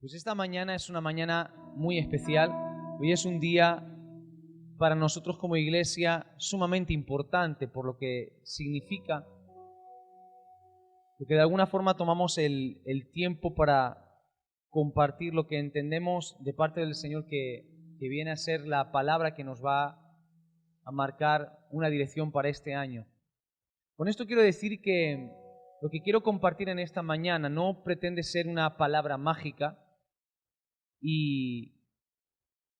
Pues esta mañana es una mañana muy especial. Hoy es un día para nosotros como iglesia sumamente importante por lo que significa, porque de alguna forma tomamos el tiempo para compartir lo que entendemos de parte del Señor que viene a ser la palabra que nos va a marcar una dirección para este año. Con esto quiero decir que lo que quiero compartir en esta mañana no pretende ser una palabra mágica, y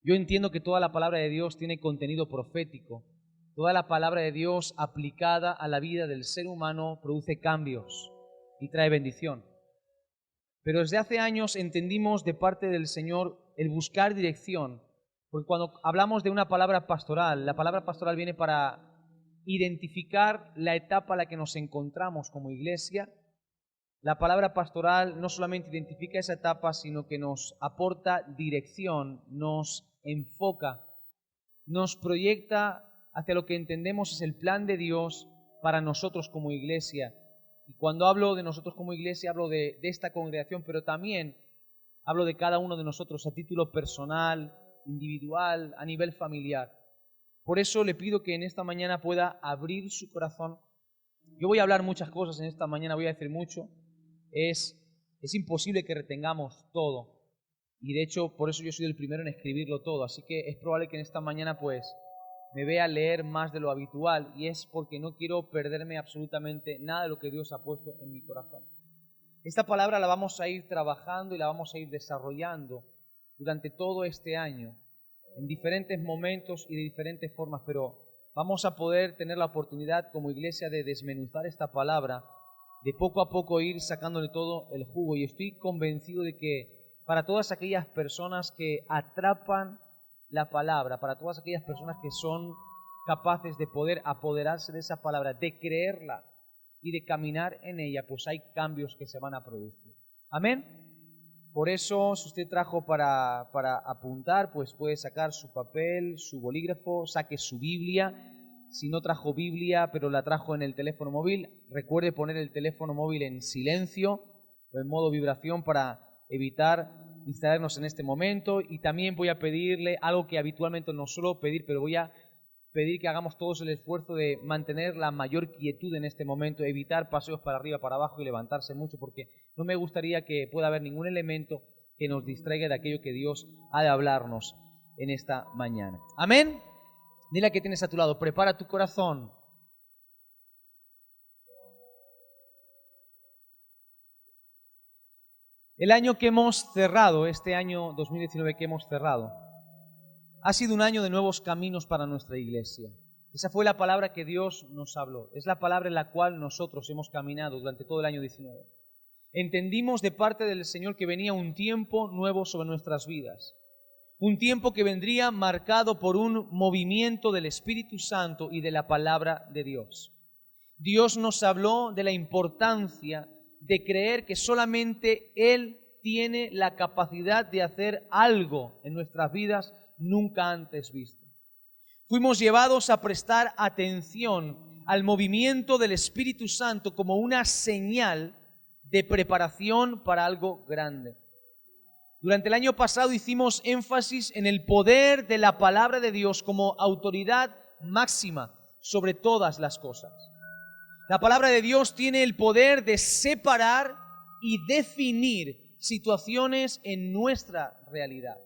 yo entiendo que toda la palabra de Dios tiene contenido profético. Toda la palabra de Dios aplicada a la vida del ser humano produce cambios y trae bendición. Pero desde hace años entendimos de parte del Señor el buscar dirección, porque cuando hablamos de una palabra pastoral, la palabra pastoral viene para identificar la etapa en la que nos encontramos como iglesia. La palabra pastoral no solamente identifica esa etapa, sino que nos aporta dirección, nos enfoca, nos proyecta hacia lo que entendemos es el plan de Dios para nosotros como iglesia. Y cuando hablo de nosotros como iglesia, hablo de esta congregación, pero también hablo de cada uno de nosotros a título personal, individual, a nivel familiar. Por eso le pido que en esta mañana pueda abrir su corazón. Yo voy a hablar muchas cosas en esta mañana, voy a decir mucho. Es imposible que retengamos todo. Y de hecho, por eso yo soy el primero en escribirlo todo. Así que es probable que en esta mañana pues me vea leer más de lo habitual. Y es porque no quiero perderme absolutamente nada de lo que Dios ha puesto en mi corazón. Esta palabra la vamos a ir trabajando y la vamos a ir desarrollando durante todo este año, en diferentes momentos y de diferentes formas. Pero vamos a poder tener la oportunidad como iglesia de desmenuzar esta palabra, de poco a poco ir sacándole todo el jugo. Y estoy convencido de que para todas aquellas personas que atrapan la palabra, para todas aquellas personas que son capaces de poder apoderarse de esa palabra, de creerla y de caminar en ella, pues hay cambios que se van a producir. Amén. Por eso, si usted trajo para apuntar, pues puede sacar su papel, su bolígrafo, saque su Biblia. Si no trajo Biblia, pero la trajo en el teléfono móvil, recuerde poner el teléfono móvil en silencio o en modo vibración para evitar distraernos en este momento. Y también voy a pedirle algo que habitualmente no suelo pedir, pero voy a pedir que hagamos todos el esfuerzo de mantener la mayor quietud en este momento, evitar paseos para arriba, para abajo y levantarse mucho, porque no me gustaría que pueda haber ningún elemento que nos distraiga de aquello que Dios ha de hablarnos en esta mañana. Amén. Dile a que tienes a tu lado, prepara tu corazón. El año que hemos cerrado, este año 2019 que hemos cerrado, ha sido un año de nuevos caminos para nuestra iglesia. Esa fue la palabra que Dios nos habló. Es la palabra en la cual nosotros hemos caminado durante todo el año 19. Entendimos de parte del Señor que venía un tiempo nuevo sobre nuestras vidas. Un tiempo que vendría marcado por un movimiento del Espíritu Santo y de la palabra de Dios. Dios nos habló de la importancia de creer que solamente Él tiene la capacidad de hacer algo en nuestras vidas nunca antes visto. Fuimos llevados a prestar atención al movimiento del Espíritu Santo como una señal de preparación para algo grande. Durante el año pasado hicimos énfasis en el poder de la palabra de Dios como autoridad máxima sobre todas las cosas. La palabra de Dios tiene el poder de separar y definir situaciones en nuestra realidad.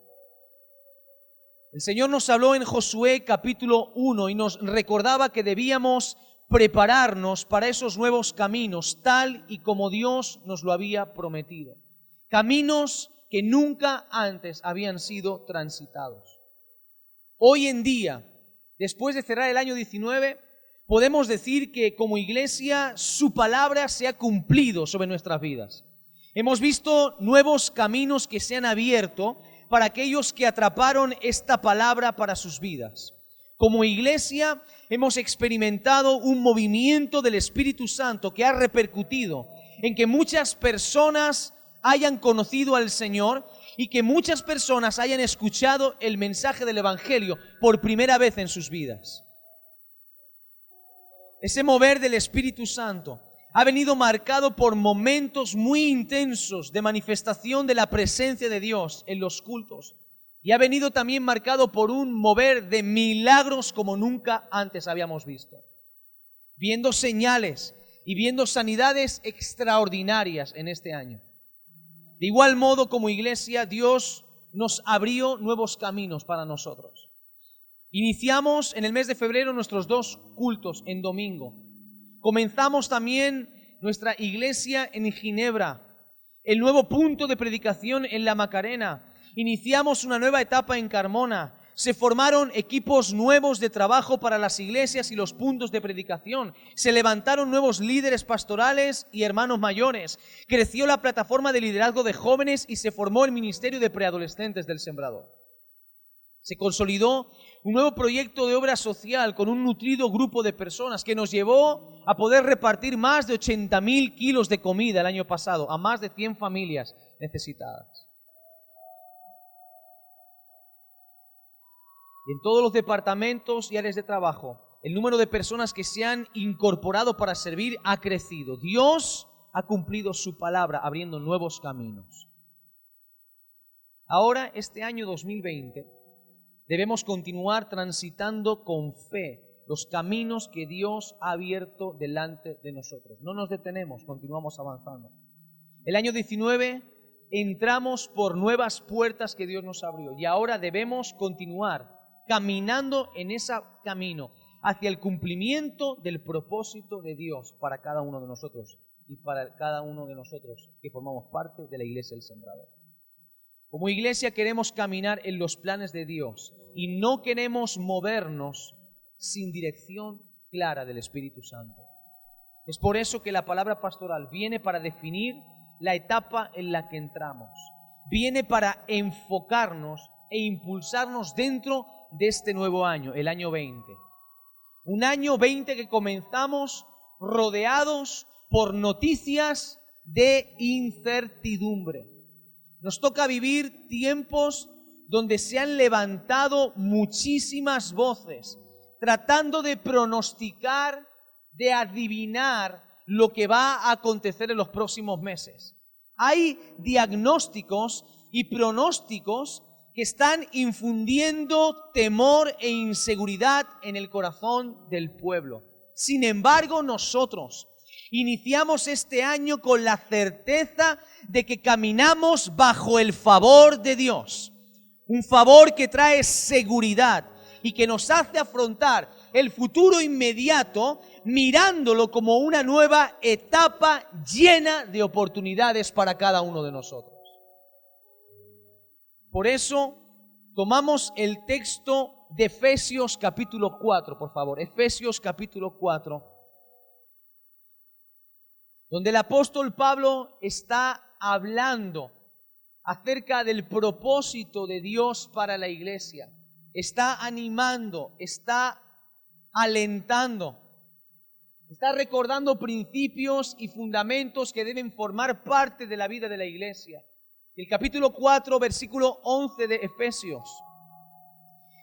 El Señor nos habló en Josué capítulo 1 y nos recordaba que debíamos prepararnos para esos nuevos caminos, tal y como Dios nos lo había prometido. Caminos que nunca antes habían sido transitados. Hoy en día, después de cerrar el año 19, podemos decir que como iglesia su palabra se ha cumplido sobre nuestras vidas. Hemos visto nuevos caminos que se han abierto para aquellos que atraparon esta palabra para sus vidas. Como iglesia hemos experimentado un movimiento del Espíritu Santo que ha repercutido en que muchas personas hayan conocido al Señor y que muchas personas hayan escuchado el mensaje del Evangelio por primera vez en sus vidas. Ese mover del Espíritu Santo ha venido marcado por momentos muy intensos de manifestación de la presencia de Dios en los cultos. Y ha venido también marcado por un mover de milagros como nunca antes habíamos visto. Viendo señales y viendo sanidades extraordinarias en este año. De igual modo, como iglesia, Dios nos abrió nuevos caminos para nosotros. Iniciamos en el mes de febrero nuestros 2 cultos en domingo. Comenzamos también nuestra iglesia en Ginebra, el nuevo punto de predicación en La Macarena. Iniciamos una nueva etapa en Carmona. Se formaron equipos nuevos de trabajo para las iglesias y los puntos de predicación. Se levantaron nuevos líderes pastorales y hermanos mayores. Creció la plataforma de liderazgo de jóvenes y se formó el ministerio de preadolescentes del Sembrador. Se consolidó un nuevo proyecto de obra social con un nutrido grupo de personas que nos llevó a poder repartir más de 80.000 kilos de comida el año pasado a más de 100 familias necesitadas. Y en todos los departamentos y áreas de trabajo, el número de personas que se han incorporado para servir ha crecido. Dios ha cumplido su palabra, abriendo nuevos caminos. Ahora, este año 2020, debemos continuar transitando con fe los caminos que Dios ha abierto delante de nosotros. No nos detenemos, continuamos avanzando. El año 19 entramos por nuevas puertas que Dios nos abrió y ahora debemos continuar caminando en ese camino hacia el cumplimiento del propósito de Dios para cada uno de nosotros y para cada uno de nosotros que formamos parte de la Iglesia del Sembrador. Como iglesia queremos caminar en los planes de Dios y no queremos movernos sin dirección clara del Espíritu Santo. Es por eso que la palabra pastoral viene para definir la etapa en la que entramos. Viene para enfocarnos e impulsarnos dentro de este nuevo año, el año 20. Un año 20 que comenzamos rodeados por noticias de incertidumbre. Nos toca vivir tiempos donde se han levantado muchísimas voces, tratando de pronosticar, de adivinar lo que va a acontecer en los próximos meses. Hay diagnósticos y pronósticos que están infundiendo temor e inseguridad en el corazón del pueblo. Sin embargo, nosotros iniciamos este año con la certeza de que caminamos bajo el favor de Dios. Un favor que trae seguridad y que nos hace afrontar el futuro inmediato mirándolo como una nueva etapa llena de oportunidades para cada uno de nosotros. Por eso tomamos el texto de Efesios capítulo 4, por favor. Efesios capítulo 4. Donde el apóstol Pablo está hablando acerca del propósito de Dios para la iglesia. Está animando, está alentando, está recordando principios y fundamentos que deben formar parte de la vida de la iglesia. El capítulo 4, versículo 11 de Efesios.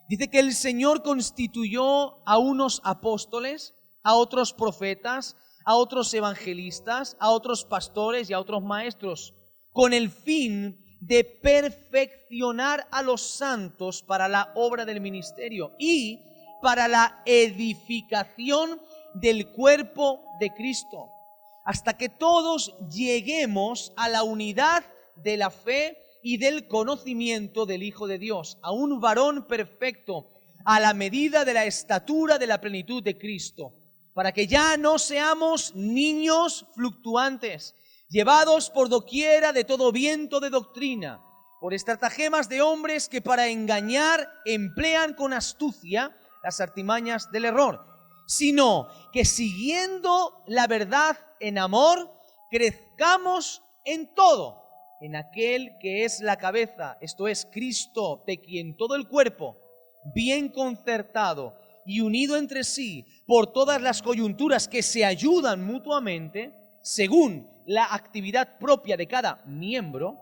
Dice que el Señor constituyó a unos apóstoles, a otros profetas, a otros evangelistas, a otros pastores y a otros maestros, con el fin de perfeccionar a los santos para la obra del ministerio y para la edificación del cuerpo de Cristo, hasta que todos lleguemos a la unidad de la fe y del conocimiento del Hijo de Dios, a un varón perfecto, a la medida de la estatura de la plenitud de Cristo, para que ya no seamos niños fluctuantes, llevados por doquiera de todo viento de doctrina, por estratagemas de hombres que para engañar emplean con astucia las artimañas del error, sino que siguiendo la verdad en amor, crezcamos en todo, en aquel que es la cabeza, esto es Cristo, de quien todo el cuerpo, bien concertado y unido entre sí por todas las coyunturas que se ayudan mutuamente, según la actividad propia de cada miembro,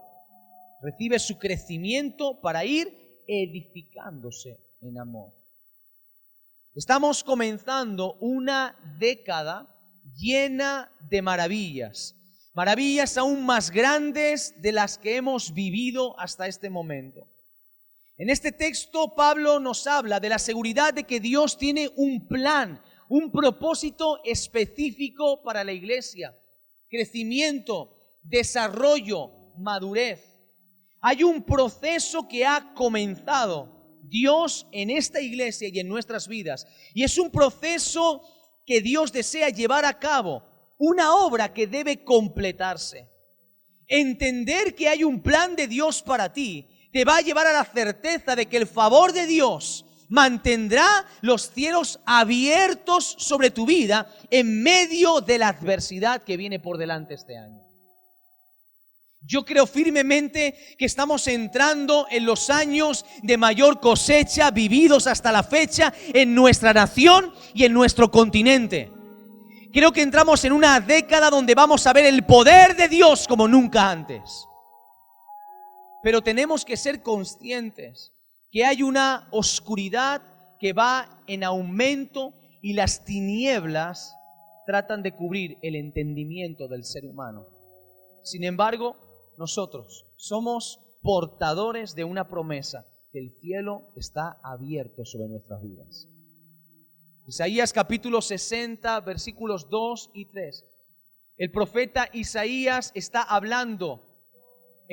recibe su crecimiento para ir edificándose en amor. Estamos comenzando una década llena de maravillas, maravillas aún más grandes de las que hemos vivido hasta este momento. En este texto Pablo nos habla de la seguridad de que Dios tiene un plan, un propósito específico para la iglesia: crecimiento, desarrollo, madurez. Hay un proceso que ha comenzado Dios en esta iglesia y en nuestras vidas, y es un proceso que Dios desea llevar a cabo, una obra que debe completarse. Entender que hay un plan de Dios para ti te va a llevar a la certeza de que el favor de Dios mantendrá los cielos abiertos sobre tu vida en medio de la adversidad que viene por delante este año. Yo creo firmemente que estamos entrando en los años de mayor cosecha vividos hasta la fecha en nuestra nación y en nuestro continente. Creo que entramos en una década donde vamos a ver el poder de Dios como nunca antes. Pero tenemos que ser conscientes que hay una oscuridad que va en aumento y las tinieblas tratan de cubrir el entendimiento del ser humano. Sin embargo, nosotros somos portadores de una promesa, que el cielo está abierto sobre nuestras vidas. Isaías capítulo 60, versículos 2 y 3. El profeta Isaías está hablando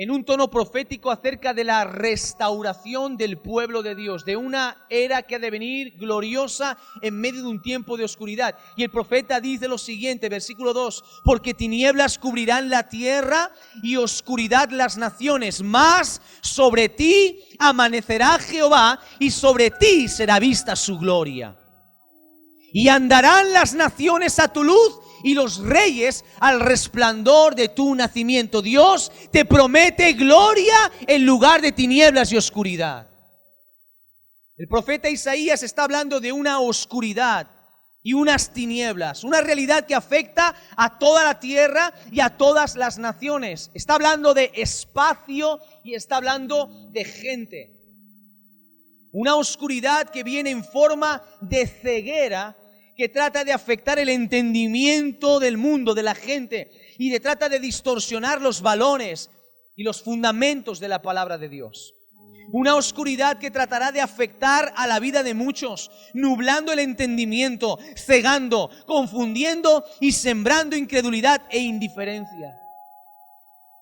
en un tono profético acerca de la restauración del pueblo de Dios, de una era que ha de venir gloriosa en medio de un tiempo de oscuridad. Y el profeta dice lo siguiente, versículo 2: porque tinieblas cubrirán la tierra y oscuridad las naciones, mas sobre ti amanecerá Jehová y sobre ti será vista su gloria. Y andarán las naciones a tu luz y los reyes al resplandor de tu nacimiento. Dios te promete gloria en lugar de tinieblas y oscuridad. El profeta Isaías está hablando de una oscuridad y unas tinieblas, una realidad que afecta a toda la tierra y a todas las naciones. Está hablando de espacio y está hablando de gente. Una oscuridad que viene en forma de ceguera, que trata de afectar el entendimiento del mundo, de la gente, y trata de distorsionar los valores y los fundamentos de la palabra de Dios. Una oscuridad que tratará de afectar a la vida de muchos, nublando el entendimiento, cegando, confundiendo y sembrando incredulidad e indiferencia.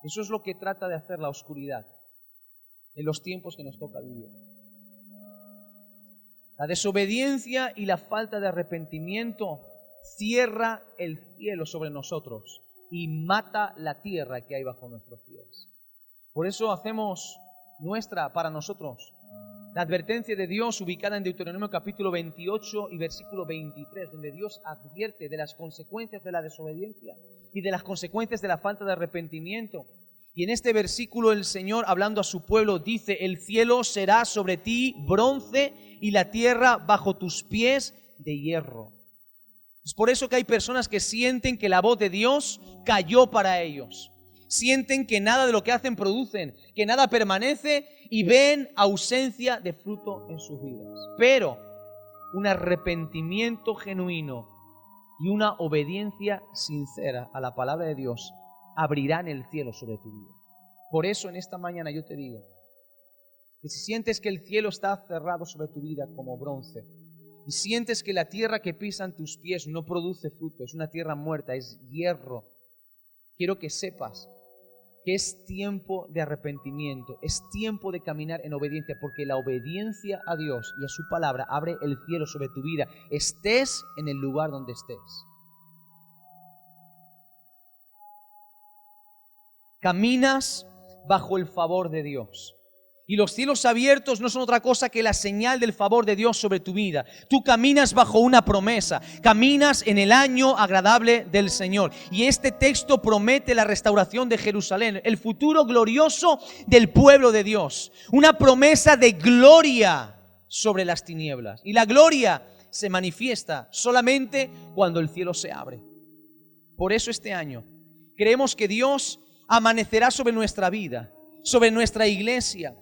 Eso es lo que trata de hacer la oscuridad en los tiempos que nos toca vivir. La desobediencia y la falta de arrepentimiento cierra el cielo sobre nosotros y mata la tierra que hay bajo nuestros pies. Por eso hacemos nuestra para nosotros la advertencia de Dios ubicada en Deuteronomio capítulo 28 y versículo 23, donde Dios advierte de las consecuencias de la desobediencia y de las consecuencias de la falta de arrepentimiento. Y en este versículo el Señor, hablando a su pueblo, dice: el cielo será sobre ti bronce y la tierra bajo tus pies de hierro. Es por eso que hay personas que sienten que la voz de Dios cayó para ellos. Sienten que nada de lo que hacen producen, que nada permanece y ven ausencia de fruto en sus vidas. Pero un arrepentimiento genuino y una obediencia sincera a la palabra de Dios abrirán el cielo sobre tu vida. Por eso en esta mañana yo te digo que si sientes que el cielo está cerrado sobre tu vida como bronce y sientes que la tierra que pisan tus pies no produce fruto, es una tierra muerta, es hierro, quiero que sepas que es tiempo de arrepentimiento, es tiempo de caminar en obediencia, porque la obediencia a Dios y a su palabra abre el cielo sobre tu vida, estés en el lugar donde estés. Caminas bajo el favor de Dios. Y los cielos abiertos no son otra cosa que la señal del favor de Dios sobre tu vida. Tú caminas bajo una promesa, caminas en el año agradable del Señor. Y este texto promete la restauración de Jerusalén, el futuro glorioso del pueblo de Dios. Una promesa de gloria sobre las tinieblas. Y la gloria se manifiesta solamente cuando el cielo se abre. Por eso este año creemos que Dios amanecerá sobre nuestra vida, sobre nuestra iglesia.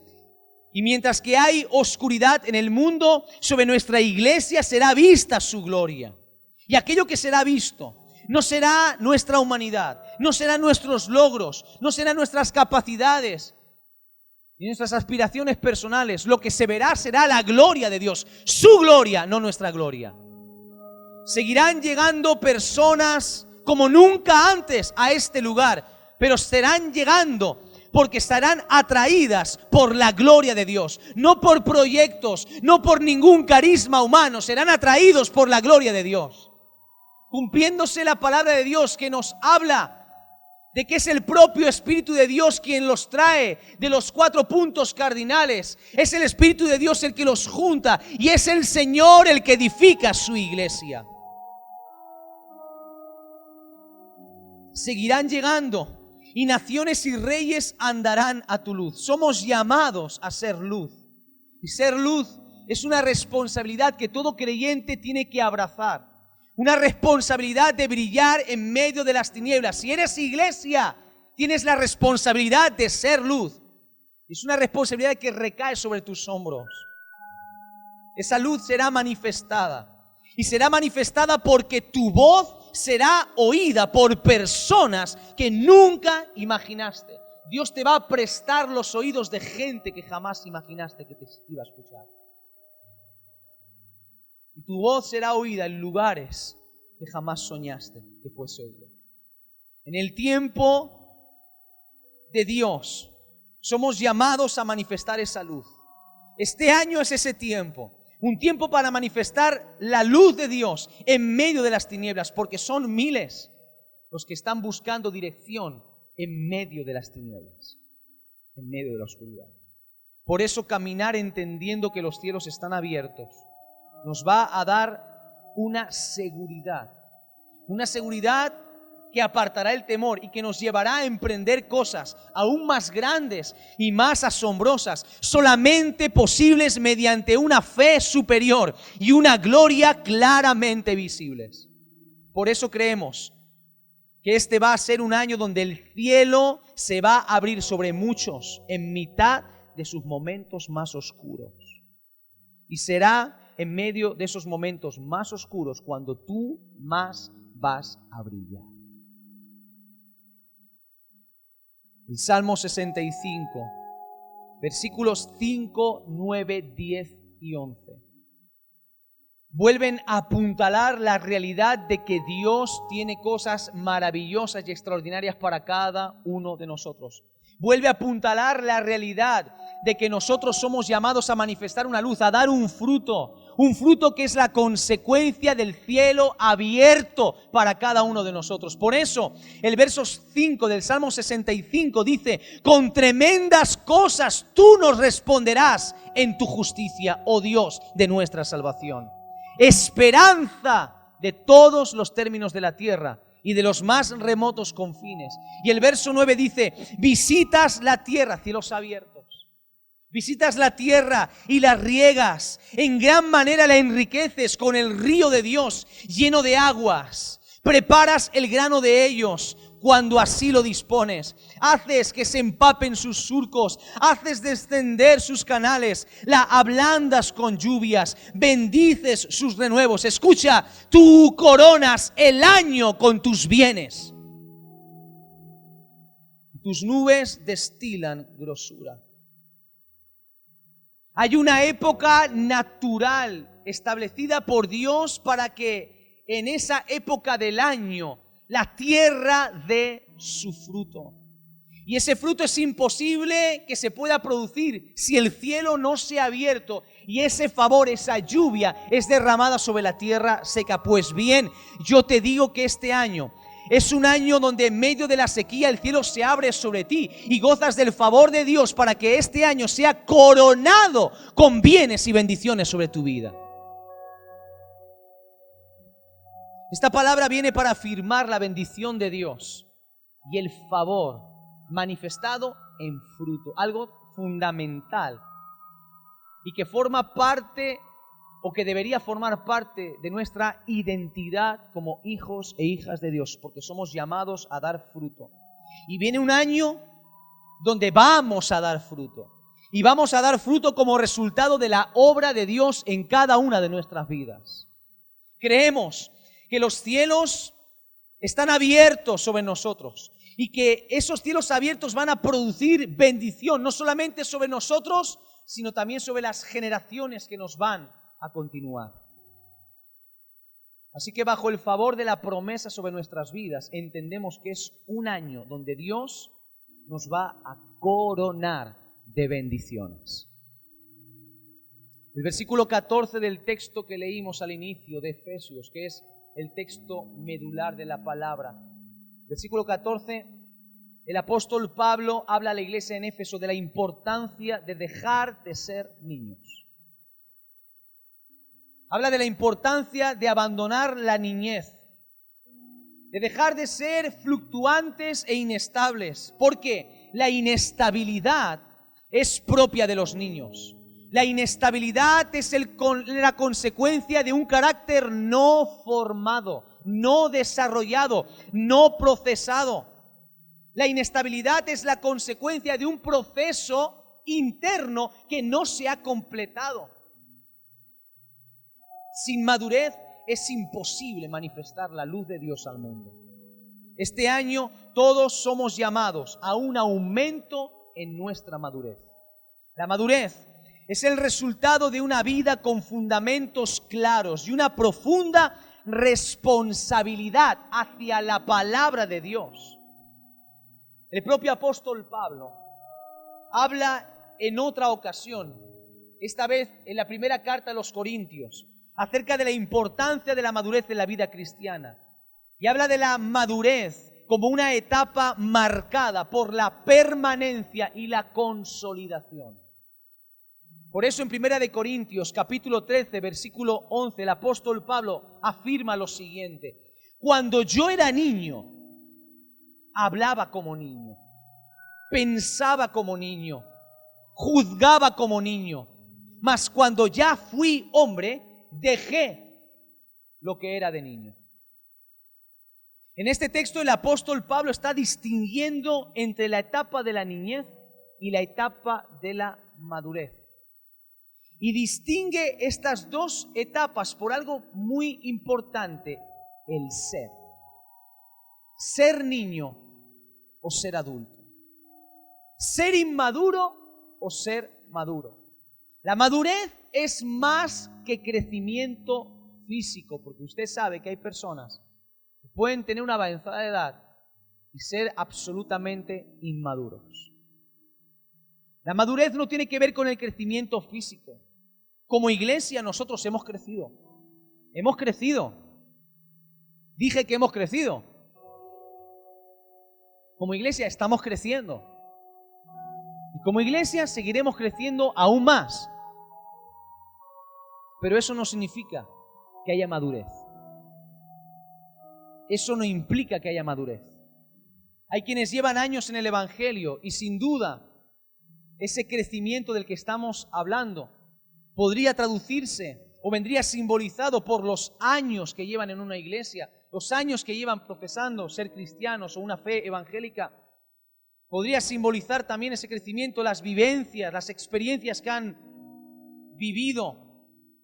Y mientras que hay oscuridad en el mundo, sobre nuestra iglesia será vista su gloria. Y aquello que será visto No será nuestra humanidad, no serán nuestros logros, no serán nuestras capacidades y nuestras aspiraciones personales. Lo que se verá será la gloria de Dios, su gloria, no nuestra gloria. Seguirán llegando personas como nunca antes a este lugar, pero estarán llegando porque estarán atraídas por la gloria de Dios, no por proyectos, no por ningún carisma humano, serán atraídos por la gloria de Dios. Cumpliéndose la palabra de Dios que nos habla de que es el propio Espíritu de Dios quien los trae de los 4 puntos cardinales. Es el Espíritu de Dios el que los junta y es el Señor el que edifica su iglesia. Seguirán llegando y naciones y reyes andarán a tu luz. Somos llamados a ser luz. Y ser luz es una responsabilidad que todo creyente tiene que abrazar. Una responsabilidad de brillar en medio de las tinieblas. Si eres iglesia, tienes la responsabilidad de ser luz. Es una responsabilidad que recae sobre tus hombros. Esa luz será manifestada. Y será manifestada porque tu voz será oída por personas que nunca imaginaste. Dios te va a prestar los oídos de gente que jamás imaginaste que te iba a escuchar. Y tu voz será oída en lugares que jamás soñaste que fuese oído. En el tiempo de Dios somos llamados a manifestar esa luz. Este año es ese tiempo. Un tiempo para manifestar la luz de Dios en medio de las tinieblas, porque son miles los que están buscando dirección en medio de las tinieblas, en medio de la oscuridad. Por eso caminar entendiendo que los cielos están abiertos nos va a dar una seguridad que apartará el temor y que nos llevará a emprender cosas aún más grandes y más asombrosas, solamente posibles mediante una fe superior y una gloria claramente visibles. Por eso creemos que este va a ser un año donde el cielo se va a abrir sobre muchos en mitad de sus momentos más oscuros. Y será en medio de esos momentos más oscuros cuando tú más vas a brillar. El Salmo 65, versículos 5, 9, 10 y 11. Vuelven a apuntalar la realidad de que Dios tiene cosas maravillosas y extraordinarias para cada uno de nosotros. Vuelve a apuntalar la realidad de que nosotros somos llamados a manifestar una luz, a dar un fruto que es la consecuencia del cielo abierto para cada uno de nosotros. Por eso, el verso 5 del Salmo 65 dice: con tremendas cosas tú nos responderás en tu justicia, oh Dios de nuestra salvación. Esperanza de todos los términos de la tierra y de los más remotos confines. Y el verso 9 dice: visitas la tierra, cielos abiertos. Visitas la tierra y la riegas, en gran manera la enriqueces con el río de Dios lleno de aguas. Preparas el grano de ellos cuando así lo dispones. Haces que se empapen sus surcos, haces descender sus canales, la ablandas con lluvias, bendices sus renuevos. Escucha, tú coronas el año con tus bienes. Tus nubes destilan grosura. Hay una época natural establecida por Dios para que en esa época del año la tierra dé su fruto. Y ese fruto es imposible que se pueda producir si el cielo no se ha abierto y ese favor, esa lluvia es derramada sobre la tierra seca. Pues bien, yo te digo que este año es un año donde en medio de la sequía el cielo se abre sobre ti y gozas del favor de Dios para que este año sea coronado con bienes y bendiciones sobre tu vida. Esta palabra viene para afirmar la bendición de Dios y el favor manifestado en fruto, algo fundamental y que forma parte o que debería formar parte de nuestra identidad como hijos e hijas de Dios, porque somos llamados a dar fruto. Y viene un año donde vamos a dar fruto. Y vamos a dar fruto como resultado de la obra de Dios en cada una de nuestras vidas. Creemos que los cielos están abiertos sobre nosotros y que esos cielos abiertos van a producir bendición, no solamente sobre nosotros, sino también sobre las generaciones que nos van a continuar. Así que bajo el favor de la promesa sobre nuestras vidas, entendemos que es un año donde Dios nos va a coronar de bendiciones. El versículo 14 del texto que leímos al inicio de Efesios, que es el texto medular de la palabra. Versículo 14, el apóstol Pablo habla a la iglesia en Éfeso de la importancia de dejar de ser niños. Habla de la importancia de abandonar la niñez, de dejar de ser fluctuantes e inestables, porque la inestabilidad es propia de los niños. La inestabilidad es la consecuencia de un carácter no formado, no desarrollado, no procesado. La inestabilidad es la consecuencia de un proceso interno que no se ha completado. Sin madurez es imposible manifestar la luz de Dios al mundo. Este año todos somos llamados a un aumento en nuestra madurez. La madurez es el resultado de una vida con fundamentos claros y una profunda responsabilidad hacia la palabra de Dios. El propio apóstol Pablo habla en otra ocasión, esta vez en la primera carta a los Corintios, acerca de la importancia de la madurez en la vida cristiana. Y habla de la madurez como una etapa marcada por la permanencia y la consolidación. Por eso en 1 Corintios capítulo 13, versículo 11, el apóstol Pablo afirma lo siguiente: cuando yo era niño, hablaba como niño, pensaba como niño, juzgaba como niño, mas cuando ya fui hombre, dejé lo que era de niño. En este texto el apóstol Pablo está distinguiendo entre la etapa de la niñez y la etapa de la madurez. Y distingue estas dos etapas por algo muy importante: el ser. Ser niño o ser adulto. Ser inmaduro o ser maduro. La madurez es más que crecimiento físico, porque usted sabe que hay personas que pueden tener una avanzada edad y ser absolutamente inmaduros. La madurez no tiene que ver con el crecimiento físico. Como iglesia nosotros hemos crecido. Hemos crecido. Dije que hemos crecido. Como iglesia estamos creciendo. Y como iglesia seguiremos creciendo aún más. Pero eso no significa que haya madurez. Eso no implica que haya madurez. Hay quienes llevan años en el Evangelio y sin duda ese crecimiento del que estamos hablando podría traducirse o vendría simbolizado por los años que llevan en una iglesia, los años que llevan profesando ser cristianos o una fe evangélica. Podría simbolizar también ese crecimiento, las vivencias, las experiencias que han vivido,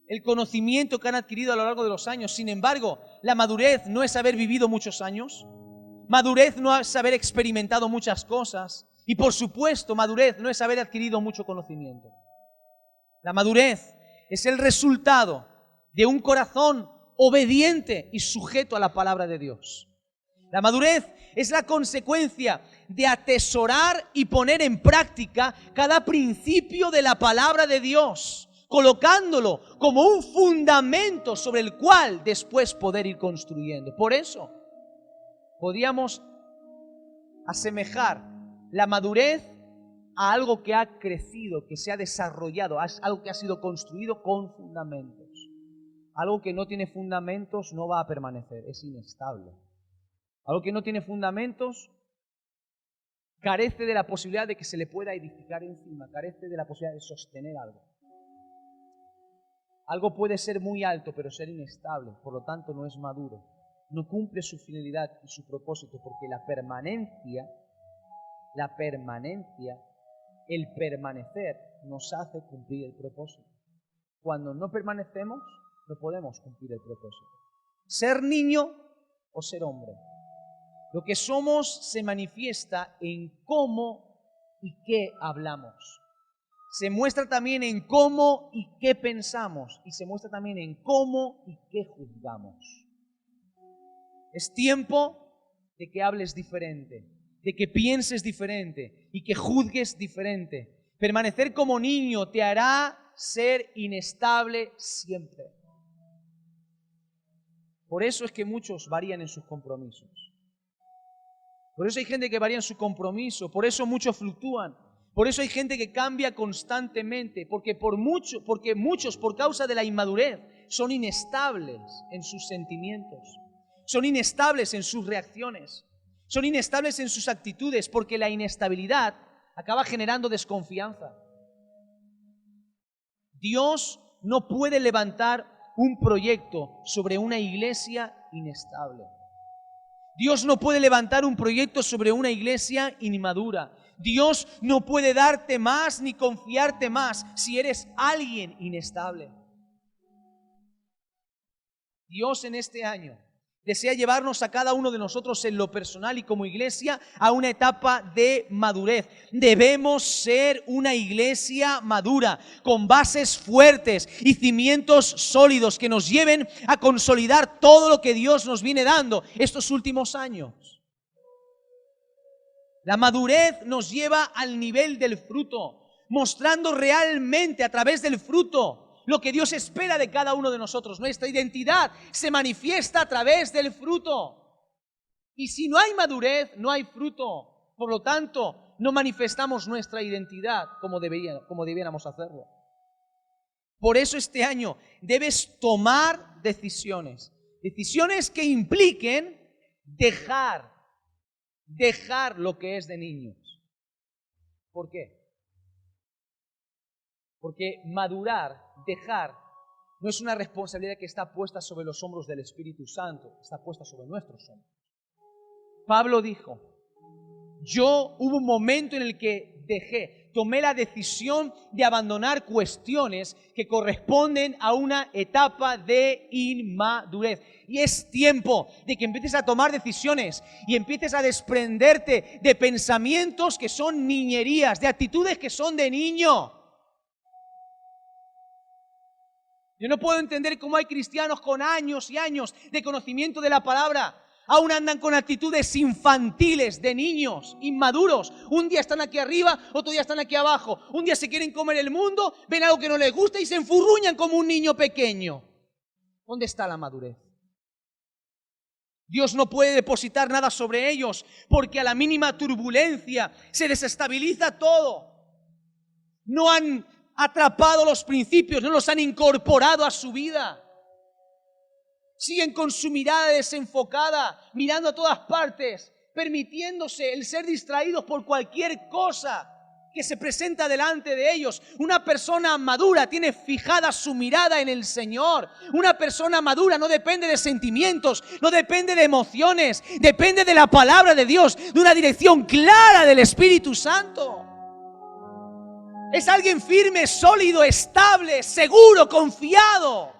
el conocimiento que han adquirido a lo largo de los años. Sin embargo, la madurez no es haber vivido muchos años. Madurez no es haber experimentado muchas cosas. Y por supuesto, madurez no es haber adquirido mucho conocimiento. La madurez es el resultado de un corazón obediente y sujeto a la palabra de Dios. La madurez es la consecuencia de atesorar y poner en práctica cada principio de la palabra de Dios, colocándolo como un fundamento sobre el cual después poder ir construyendo. Por eso podríamos asemejar la madurez a algo que ha crecido, que se ha desarrollado, algo que ha sido construido con fundamentos. Algo que no tiene fundamentos no va a permanecer, es inestable. Algo que no tiene fundamentos carece de la posibilidad de que se le pueda edificar encima, carece de la posibilidad de sostener algo. Algo puede ser muy alto, pero ser inestable, por lo tanto no es maduro. No cumple su finalidad y su propósito, porque la permanencia, el permanecer nos hace cumplir el propósito. Cuando no permanecemos, no podemos cumplir el propósito. Ser niño o ser hombre. Lo que somos se manifiesta en cómo y qué hablamos. Se muestra también en cómo y qué pensamos. Y se muestra también en cómo y qué juzgamos. Es tiempo de que hables diferente, de que pienses diferente y que juzgues diferente. Permanecer como niño te hará ser inestable siempre. Por eso es que muchos varían en sus compromisos. Por eso hay gente que varía en su compromiso, por eso muchos fluctúan, por eso hay gente que cambia constantemente, porque muchos por causa de la inmadurez son inestables en sus sentimientos, son inestables en sus reacciones, son inestables en sus actitudes, porque la inestabilidad acaba generando desconfianza. Dios no puede levantar un proyecto sobre una iglesia inestable. Dios no puede levantar un proyecto sobre una iglesia inmadura. Dios no puede darte más ni confiarte más si eres alguien inestable. Dios en este año desea llevarnos a cada uno de nosotros en lo personal y como iglesia a una etapa de madurez. Debemos ser una iglesia madura, con bases fuertes y cimientos sólidos que nos lleven a consolidar todo lo que Dios nos viene dando estos últimos años. La madurez nos lleva al nivel del fruto, mostrando realmente a través del fruto lo que Dios espera de cada uno de nosotros. Nuestra identidad se manifiesta a través del fruto. Y si no hay madurez, no hay fruto. Por lo tanto, no manifestamos nuestra identidad como debiéramos hacerlo. Por eso este año debes tomar decisiones. Decisiones que impliquen dejar lo que es de niños. ¿Por qué? Porque madurar, dejar, no es una responsabilidad que está puesta sobre los hombros del Espíritu Santo, está puesta sobre nuestros hombros. Pablo dijo, hubo un momento en el que tomé la decisión de abandonar cuestiones que corresponden a una etapa de inmadurez. Y es tiempo de que empieces a tomar decisiones y empieces a desprenderte de pensamientos que son niñerías, de actitudes que son de niño. Yo no puedo entender cómo hay cristianos con años y años de conocimiento de la palabra, aún andan con actitudes infantiles, de niños, inmaduros. Un día están aquí arriba, otro día están aquí abajo. Un día se quieren comer el mundo, ven algo que no les gusta y se enfurruñan como un niño pequeño. ¿Dónde está la madurez? Dios no puede depositar nada sobre ellos, porque a la mínima turbulencia se desestabiliza todo. No han atrapado los principios, no los han incorporado a su vida. Siguen con su mirada desenfocada, mirando a todas partes, permitiéndose el ser distraídos por cualquier cosa que se presenta delante de ellos. Una persona madura tiene fijada su mirada en el Señor. Una persona madura no depende de sentimientos, no depende de emociones, depende de la palabra de Dios, de una dirección clara del Espíritu Santo. Es alguien firme, sólido, estable, seguro, confiado.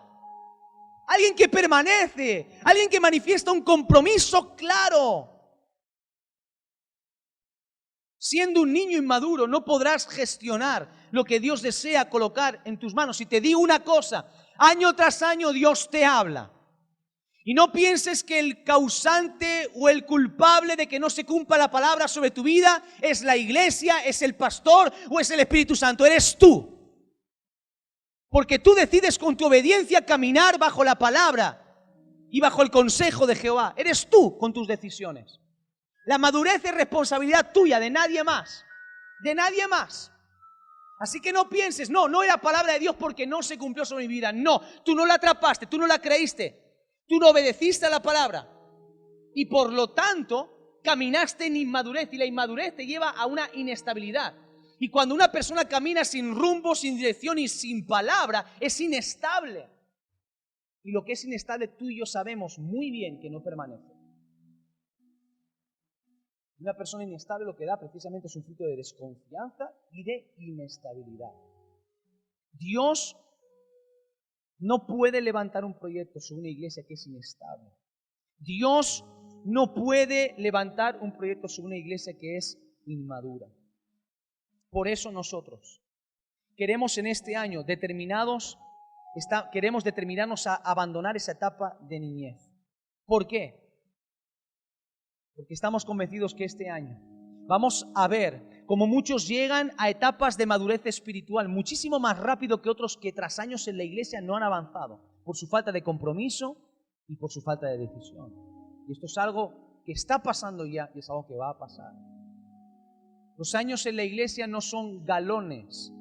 Alguien que permanece, alguien que manifiesta un compromiso claro. Siendo un niño inmaduro, no podrás gestionar lo que Dios desea colocar en tus manos. Y te digo una cosa, año tras año Dios te habla. Y no pienses que el causante o el culpable de que no se cumpla la palabra sobre tu vida es la iglesia, es el pastor o es el Espíritu Santo. Eres tú. Porque tú decides con tu obediencia caminar bajo la palabra y bajo el consejo de Jehová. Eres tú con tus decisiones. La madurez es responsabilidad tuya, de nadie más. De nadie más. Así que no pienses, no era palabra de Dios porque no se cumplió sobre mi vida. No, tú no la atrapaste, tú no la creíste. Tú no obedeciste a la palabra y por lo tanto caminaste en inmadurez, y la inmadurez te lleva a una inestabilidad. Y cuando una persona camina sin rumbo, sin dirección y sin palabra, es inestable. Y lo que es inestable tú y yo sabemos muy bien que no permanece. Una persona inestable lo que da precisamente es un fruto de desconfianza y de inestabilidad. Dios no puede levantar un proyecto sobre una iglesia que es inestable. Dios no puede levantar un proyecto sobre una iglesia que es inmadura. Por eso nosotros queremos en este año queremos determinarnos a abandonar esa etapa de niñez. ¿Por qué? Porque estamos convencidos que este año vamos a ver cómo muchos llegan a etapas de madurez espiritual muchísimo más rápido que otros que tras años en la iglesia no han avanzado por su falta de compromiso y por su falta de decisión. Y esto es algo que está pasando ya y es algo que va a pasar. Los años en la iglesia no son galones.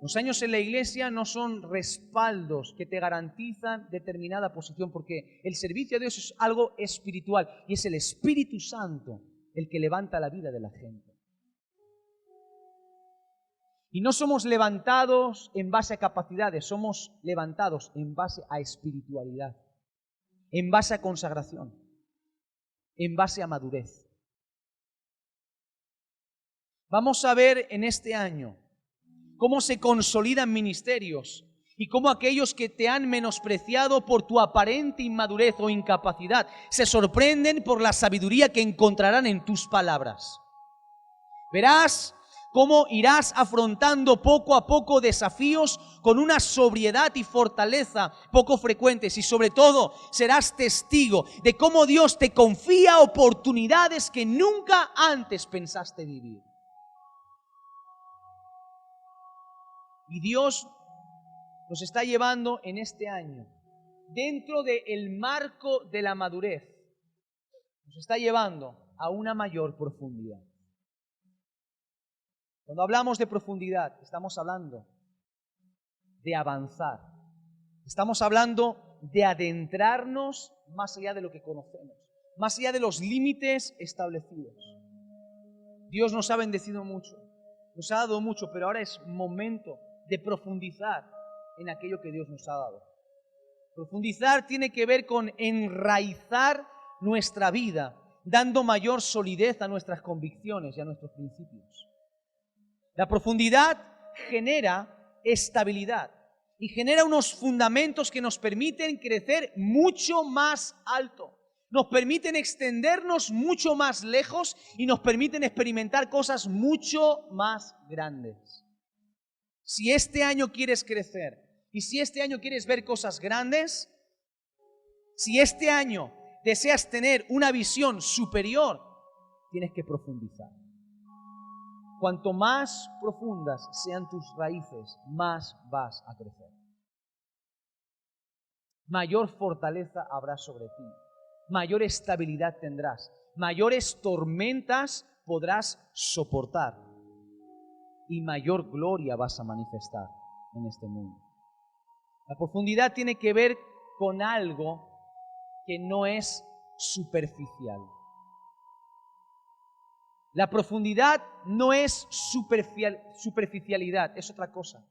Los años en la iglesia no son respaldos que te garantizan determinada posición, porque el servicio a Dios es algo espiritual y es el Espíritu Santo el que levanta la vida de la gente. Y no somos levantados en base a capacidades, somos levantados en base a espiritualidad, en base a consagración, en base a madurez. Vamos a ver en este año cómo se consolidan ministerios y cómo aquellos que te han menospreciado por tu aparente inmadurez o incapacidad se sorprenden por la sabiduría que encontrarán en tus palabras. Verás cómo irás afrontando poco a poco desafíos con una sobriedad y fortaleza poco frecuentes, y sobre todo serás testigo de cómo Dios te confía oportunidades que nunca antes pensaste vivir. Y Dios nos está llevando en este año, dentro del marco de la madurez, nos está llevando a una mayor profundidad. Cuando hablamos de profundidad, estamos hablando de avanzar. Estamos hablando de adentrarnos más allá de lo que conocemos, más allá de los límites establecidos. Dios nos ha bendecido mucho, nos ha dado mucho, pero ahora es momento de profundizar en aquello que Dios nos ha dado. Profundizar tiene que ver con enraizar nuestra vida, dando mayor solidez a nuestras convicciones y a nuestros principios. La profundidad genera estabilidad y genera unos fundamentos que nos permiten crecer mucho más alto, nos permiten extendernos mucho más lejos y nos permiten experimentar cosas mucho más grandes. Si este año quieres crecer y si este año quieres ver cosas grandes, si este año deseas tener una visión superior, tienes que profundizar. Cuanto más profundas sean tus raíces, más vas a crecer. Mayor fortaleza habrá sobre ti, mayor estabilidad tendrás, mayores tormentas podrás soportar y mayor gloria vas a manifestar en este mundo. La profundidad tiene que ver con algo que no es superficial. La profundidad no es superficialidad, es otra cosa.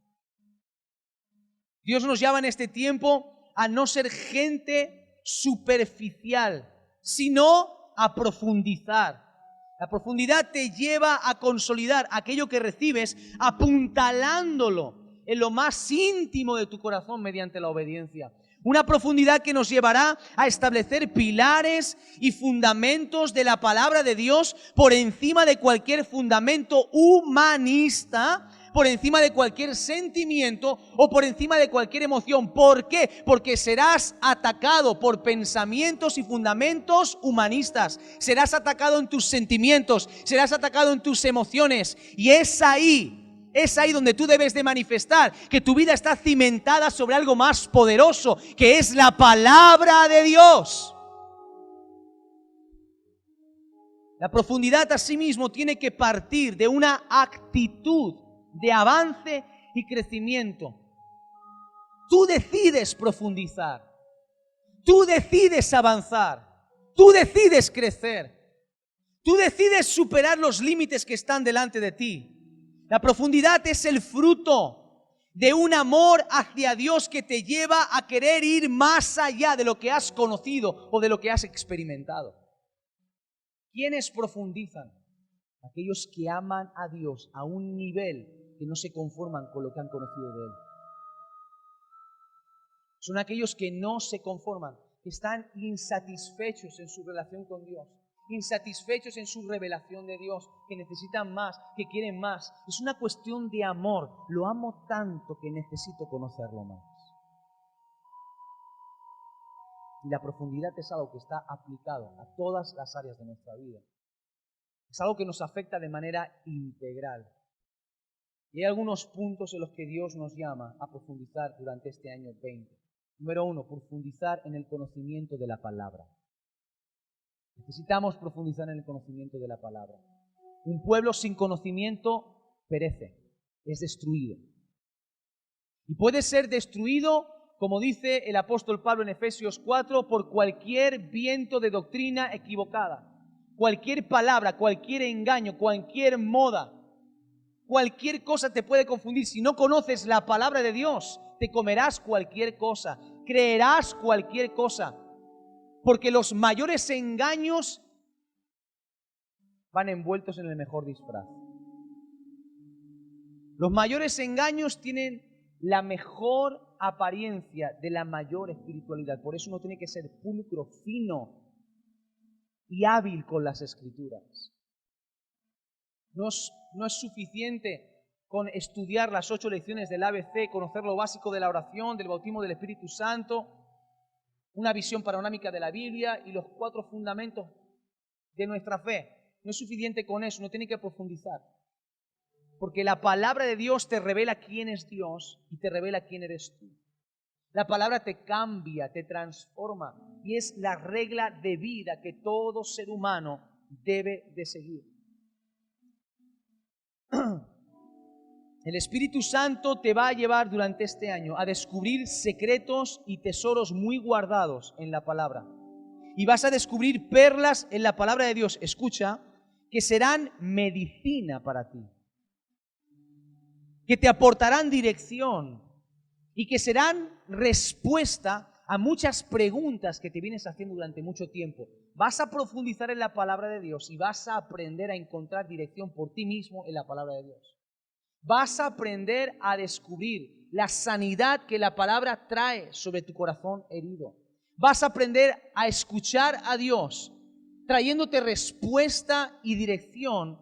Dios nos llama en este tiempo a no ser gente superficial, sino a profundizar. La profundidad te lleva a consolidar aquello que recibes, apuntalándolo en lo más íntimo de tu corazón mediante la obediencia. Una profundidad que nos llevará a establecer pilares y fundamentos de la palabra de Dios por encima de cualquier fundamento humanista, por encima de cualquier sentimiento o por encima de cualquier emoción. ¿Por qué? Porque serás atacado por pensamientos y fundamentos humanistas. Serás atacado en tus sentimientos, serás atacado en tus emociones. Y es ahí donde tú debes de manifestar que tu vida está cimentada sobre algo más poderoso, que es la palabra de Dios. La profundidad asimismo tiene que partir de una actitud de avance y crecimiento. Tú decides profundizar, tú decides avanzar, tú decides crecer, tú decides superar los límites que están delante de ti. La profundidad es el fruto de un amor hacia Dios que te lleva a querer ir más allá de lo que has conocido o de lo que has experimentado. ¿Quiénes profundizan? Aquellos que aman a Dios a un nivel que no se conforman con lo que han conocido de Él. Son aquellos que no se conforman, que están insatisfechos en su relación con Dios, insatisfechos en su revelación de Dios, que necesitan más, que quieren más. Es una cuestión de amor. Lo amo tanto que necesito conocerlo más. Y la profundidad es algo que está aplicado a todas las áreas de nuestra vida. Es algo que nos afecta de manera integral. Y hay algunos puntos en los que Dios nos llama a profundizar durante este año 20. Número 1, profundizar en el conocimiento de la palabra. Necesitamos profundizar en el conocimiento de la palabra. Un pueblo sin conocimiento perece, es destruido. Y puede ser destruido, como dice el apóstol Pablo en Efesios 4, por cualquier viento de doctrina equivocada. Cualquier palabra, cualquier engaño, cualquier moda, cualquier cosa te puede confundir. Si no conoces la palabra de Dios, te comerás cualquier cosa, creerás cualquier cosa, porque los mayores engaños van envueltos en el mejor disfraz. Los mayores engaños tienen la mejor apariencia de la mayor espiritualidad. Por eso uno tiene que ser pulcro, fino y hábil con las Escrituras. No es suficiente con estudiar las 8 lecciones del ABC, conocer lo básico de la oración, del bautismo del Espíritu Santo, una visión panorámica de la Biblia y los 4 fundamentos de nuestra fe. No es suficiente con eso, uno tiene que profundizar. Porque la palabra de Dios te revela quién es Dios y te revela quién eres tú. La palabra te cambia, te transforma y es la regla de vida que todo ser humano debe de seguir. El Espíritu Santo te va a llevar durante este año a descubrir secretos y tesoros muy guardados en la palabra. Y vas a descubrir perlas en la palabra de Dios, escucha, que serán medicina para ti, que te aportarán dirección y que serán respuesta a muchas preguntas que te vienes haciendo durante mucho tiempo. Vas a profundizar en la palabra de Dios y vas a aprender a encontrar dirección por ti mismo en la palabra de Dios. Vas a aprender a descubrir la sanidad que la palabra trae sobre tu corazón herido. Vas a aprender a escuchar a Dios, trayéndote respuesta y dirección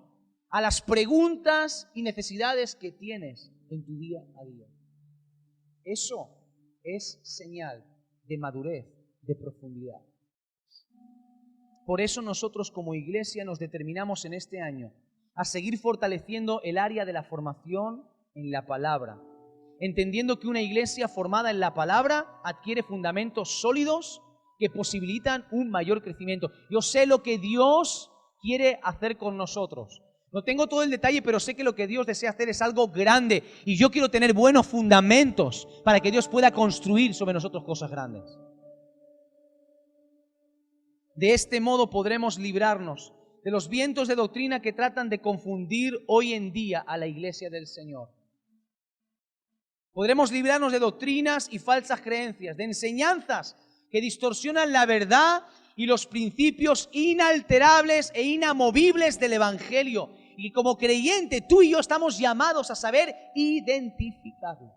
a las preguntas y necesidades que tienes en tu día a día. Eso es señal de madurez, de profundidad. Por eso nosotros como iglesia nos determinamos en este año a seguir fortaleciendo el área de la formación en la palabra, entendiendo que una iglesia formada en la palabra adquiere fundamentos sólidos que posibilitan un mayor crecimiento. Yo sé lo que Dios quiere hacer con nosotros. No tengo todo el detalle, pero sé que lo que Dios desea hacer es algo grande y yo quiero tener buenos fundamentos para que Dios pueda construir sobre nosotros cosas grandes. De este modo podremos librarnos de los vientos de doctrina que tratan de confundir hoy en día a la iglesia del Señor. Podremos librarnos de doctrinas y falsas creencias, de enseñanzas que distorsionan la verdad y los principios inalterables e inamovibles del Evangelio. Y como creyente, tú y yo estamos llamados a saber identificarlos.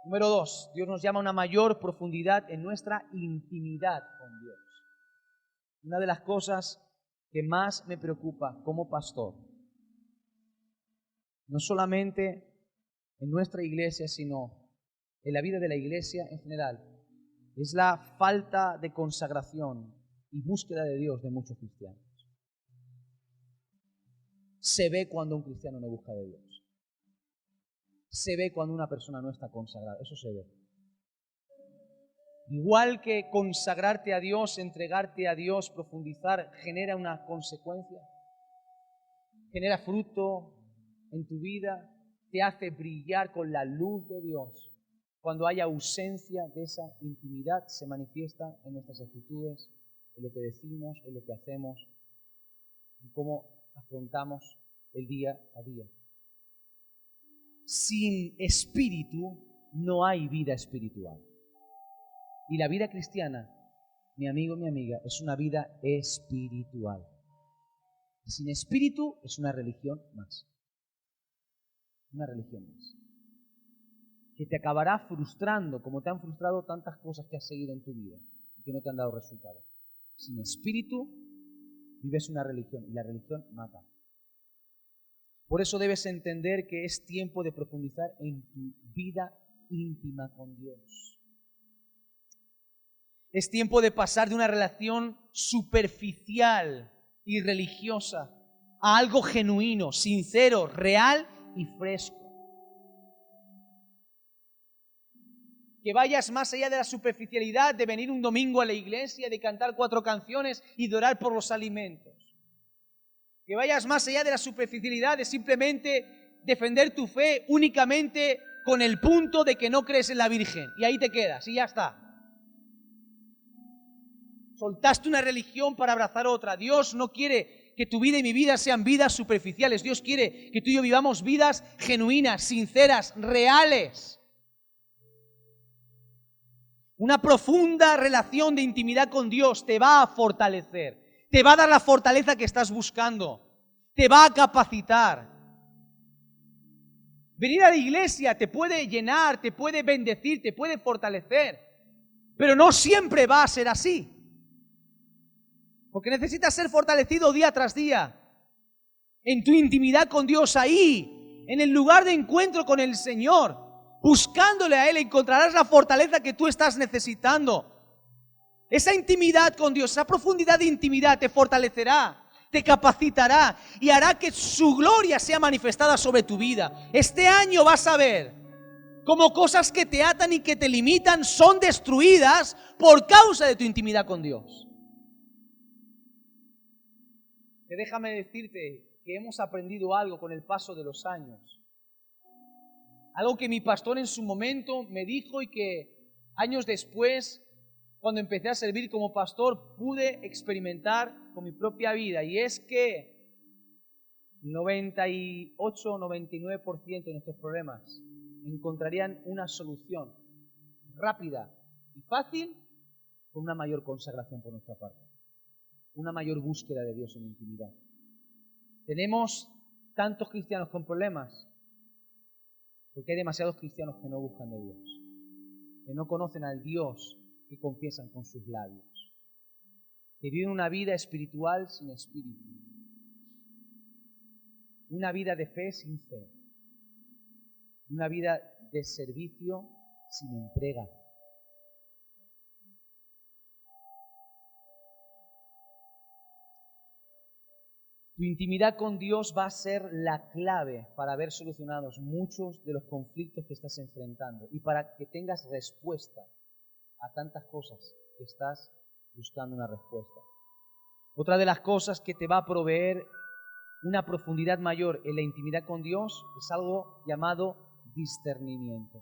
Número 2, Dios nos llama a una mayor profundidad en nuestra intimidad con Dios. Una de las cosas que más me preocupa como pastor, no solamente en nuestra iglesia, sino en la vida de la iglesia en general, es la falta de consagración y búsqueda de Dios de muchos cristianos. Se ve cuando un cristiano no busca de Dios. Se ve cuando una persona no está consagrada. Eso se ve. Igual que consagrarte a Dios, entregarte a Dios, profundizar, genera una consecuencia, genera fruto en tu vida, te hace brillar con la luz de Dios. Cuando hay ausencia de esa intimidad, se manifiesta en nuestras actitudes, en lo que decimos, en lo que hacemos, en cómo afrontamos el día a día. Sin espíritu no hay vida espiritual. Y la vida cristiana, mi amigo, mi amiga, es una vida espiritual. Sin espíritu es una religión más. Una religión más. que te acabará frustrando, como te han frustrado tantas cosas que has seguido en tu vida y que no te han dado resultado. Sin espíritu vives una religión y la religión mata. Por eso debes entender que es tiempo de profundizar en tu vida íntima con Dios. Es tiempo de pasar de una relación superficial y religiosa a algo genuino, sincero, real y fresco. Que vayas más allá de la superficialidad de venir un domingo a la iglesia, de cantar 4 canciones y de orar por los alimentos. Que vayas más allá de la superficialidad de simplemente defender tu fe únicamente con el punto de que no crees en la Virgen. Y ahí te quedas y ya está. Soltaste una religión para abrazar otra. Dios no quiere que tu vida y mi vida sean vidas superficiales. Dios quiere que tú y yo vivamos vidas genuinas, sinceras, reales. Una profunda relación de intimidad con Dios te va a fortalecer. Te va a dar la fortaleza que estás buscando. Te va a capacitar. Venir a la iglesia te puede llenar, te puede bendecir, te puede fortalecer. Pero no siempre va a ser así. Porque necesitas ser fortalecido día tras día. En tu intimidad con Dios, ahí, en el lugar de encuentro con el Señor. Buscándole a Él encontrarás la fortaleza que tú estás necesitando. Esa intimidad con Dios, esa profundidad de intimidad te fortalecerá, te capacitará y hará que su gloria sea manifestada sobre tu vida. Este año vas a ver cómo cosas que te atan y que te limitan son destruidas por causa de tu intimidad con Dios. Déjame decirte que hemos aprendido algo con el paso de los años. Algo que mi pastor en su momento me dijo y que años después, cuando empecé a servir como pastor, pude experimentar con mi propia vida. Y es que 98 o 99% de nuestros problemas encontrarían una solución rápida y fácil con una mayor consagración por nuestra parte. Una mayor búsqueda de Dios en intimidad. Tenemos tantos cristianos con problemas porque hay demasiados cristianos que no buscan de Dios, que no conocen al Dios que confiesan con sus labios, que viven una vida espiritual sin espíritu, una vida de fe sin fe, una vida de servicio sin entrega. Tu intimidad con Dios va a ser la clave para ver solucionados muchos de los conflictos que estás enfrentando y para que tengas respuesta a tantas cosas que estás buscando una respuesta. Otra de las cosas que te va a proveer una profundidad mayor en la intimidad con Dios es algo llamado discernimiento.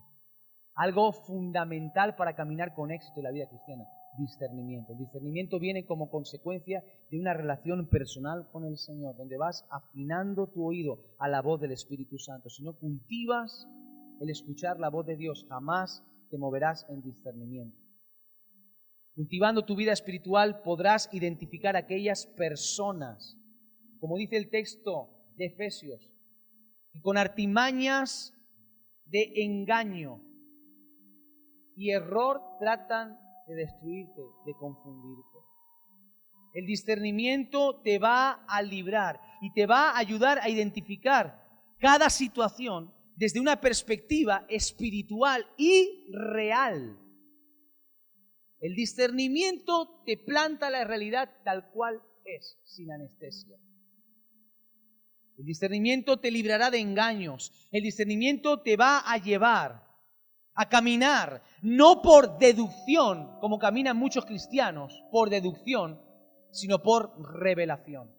Algo fundamental para caminar con éxito en la vida cristiana. Discernimiento. El discernimiento viene como consecuencia de una relación personal con el Señor, donde vas afinando tu oído a la voz del Espíritu Santo. Si no cultivas el escuchar la voz de Dios, jamás te moverás en discernimiento. Cultivando tu vida espiritual podrás identificar aquellas personas, como dice el texto de Efesios, que con artimañas de engaño y error tratan de destruirte, de confundirte. El discernimiento te va a librar y te va a ayudar a identificar cada situación desde una perspectiva espiritual y real. El discernimiento te planta la realidad tal cual es, sin anestesia. El discernimiento te librará de engaños. El discernimiento te va a llevar a caminar, no por deducción, como caminan muchos cristianos, por deducción, sino por revelación.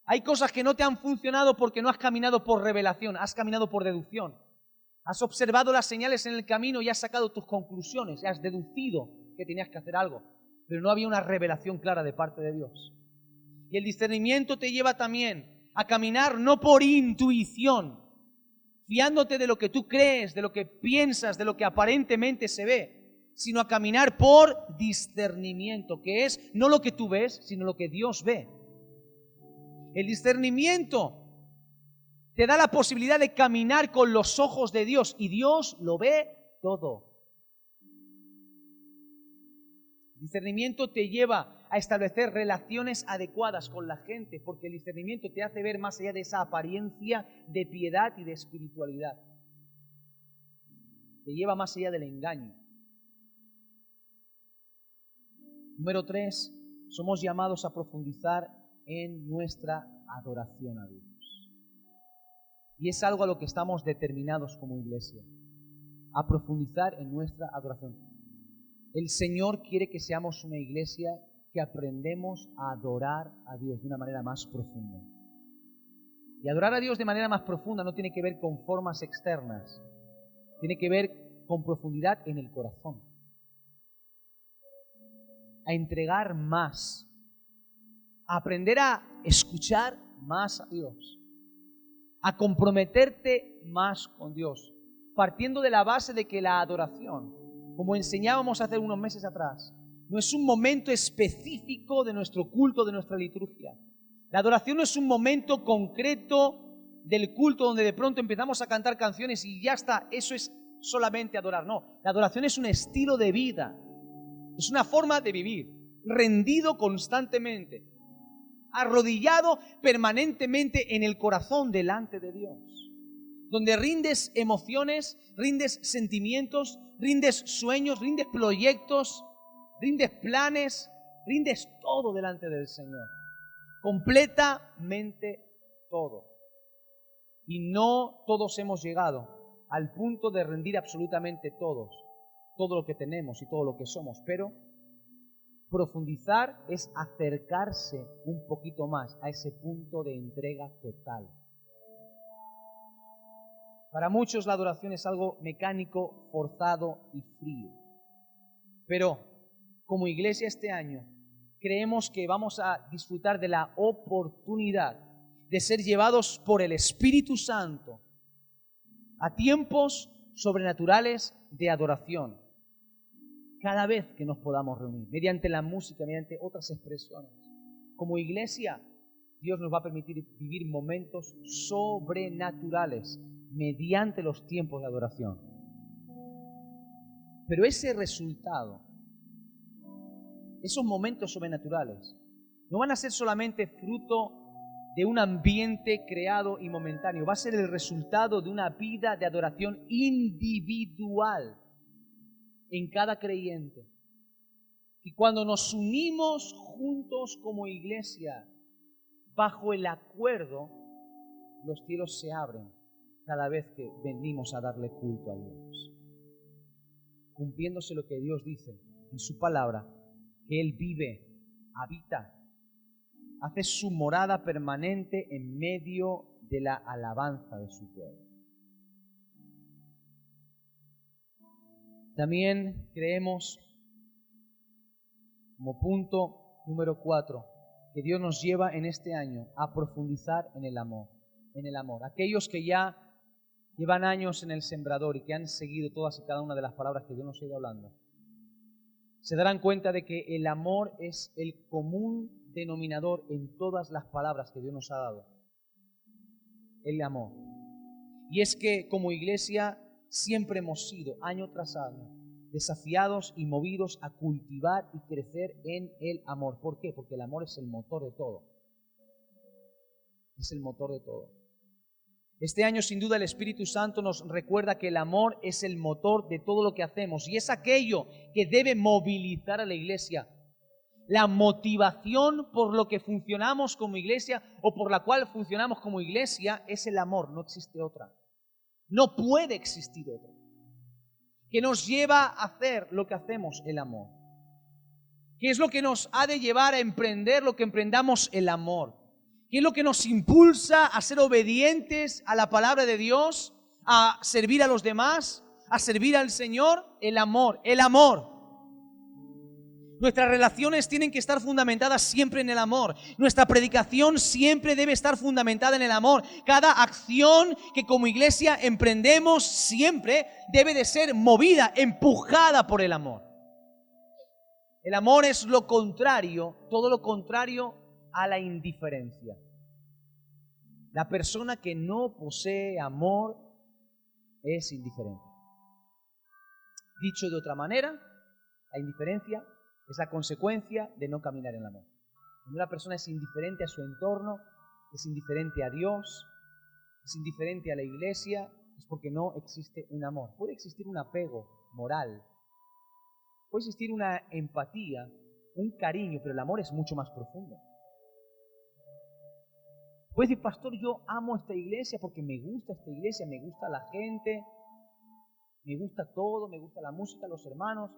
Hay cosas que no te han funcionado porque no has caminado por revelación, has caminado por deducción. Has observado las señales en el camino y has sacado tus conclusiones, has deducido que tenías que hacer algo, pero no había una revelación clara de parte de Dios. Y el discernimiento te lleva también a caminar no por intuición, fiándote de lo que tú crees, de lo que piensas, de lo que aparentemente se ve, sino a caminar por discernimiento, que es no lo que tú ves, sino lo que Dios ve. El discernimiento te da la posibilidad de caminar con los ojos de Dios y Dios lo ve todo. El discernimiento te lleva a establecer relaciones adecuadas con la gente, porque el discernimiento te hace ver más allá de esa apariencia de piedad y de espiritualidad. Te lleva más allá del engaño. Número 3, somos llamados a profundizar en nuestra adoración a Dios. Y es algo a lo que estamos determinados como iglesia, a profundizar en nuestra adoración. El Señor quiere que seamos una iglesia que aprendemos a adorar a Dios de una manera más profunda. Y adorar a Dios de manera más profunda no tiene que ver con formas externas, tiene que ver con profundidad en el corazón. A entregar más, a aprender a escuchar más a Dios, a comprometerte más con Dios, partiendo de la base de que la adoración, como enseñábamos hace unos meses atrás, no es un momento específico de nuestro culto, de nuestra liturgia. La adoración no es un momento concreto del culto donde de pronto empezamos a cantar canciones y ya está, eso es solamente adorar. No, la adoración es un estilo de vida, es una forma de vivir, rendido constantemente, arrodillado permanentemente en el corazón delante de Dios, donde rindes emociones, rindes sentimientos, rindes sueños, rindes proyectos, rindes planes, rindes todo delante del Señor, completamente todo. Y no todos hemos llegado al punto de rendir absolutamente todo lo que tenemos y todo lo que somos, pero profundizar es acercarse un poquito más a ese punto de entrega total. Para muchos la adoración es algo mecánico, forzado y frío. Pero como iglesia este año creemos que vamos a disfrutar de la oportunidad de ser llevados por el Espíritu Santo a tiempos sobrenaturales de adoración. Cada vez que nos podamos reunir, mediante la música, mediante otras expresiones. Como iglesia, Dios nos va a permitir vivir momentos sobrenaturales mediante los tiempos de adoración. Pero ese resultado, esos momentos sobrenaturales, no van a ser solamente fruto de un ambiente creado y momentáneo, va a ser el resultado de una vida de adoración individual en cada creyente. Y cuando nos unimos juntos como iglesia, bajo el acuerdo, los cielos se abren cada vez que venimos a darle culto a Dios. Cumpliéndose lo que Dios dice en su palabra, que Él vive, habita, hace su morada permanente en medio de la alabanza de su pueblo. También creemos, como punto número 4, que Dios nos lleva en este año a profundizar en el amor. Aquellos que ya llevan años en el sembrador y que han seguido todas y cada una de las palabras que Dios nos ha ido hablando, se darán cuenta de que el amor es el común denominador en todas las palabras que Dios nos ha dado. El amor. Y es que como iglesia siempre hemos sido, año tras año, desafiados y movidos a cultivar y crecer en el amor. ¿Por qué? Porque el amor es el motor de todo. Es el motor de todo. Este año, sin duda, el Espíritu Santo nos recuerda que el amor es el motor de todo lo que hacemos y es aquello que debe movilizar a la iglesia. La motivación por lo que funcionamos como iglesia o por la cual funcionamos como iglesia es el amor, no existe otra. No puede existir otra. Que nos lleva a hacer lo que hacemos, el amor. ¿Qué es lo que nos ha de llevar a emprender lo que emprendamos? El amor. ¿Qué es lo que nos impulsa a ser obedientes a la palabra de Dios, a servir a los demás, a servir al Señor? El amor, el amor. Nuestras relaciones tienen que estar fundamentadas siempre en el amor. Nuestra predicación siempre debe estar fundamentada en el amor. Cada acción que como iglesia emprendemos siempre debe de ser movida, empujada por el amor. El amor es lo contrario, todo lo contrario a la indiferencia. La persona que no posee amor es indiferente. Dicho de otra manera, la indiferencia es la consecuencia de no caminar en el amor. Cuando una persona es indiferente a su entorno, es indiferente a Dios, es indiferente a la iglesia, es porque no existe un amor. Puede existir un apego moral, puede existir una empatía, un cariño, pero el amor es mucho más profundo. Puedes decir, pastor, yo amo esta iglesia porque me gusta esta iglesia, me gusta la gente, me gusta todo, me gusta la música, los hermanos,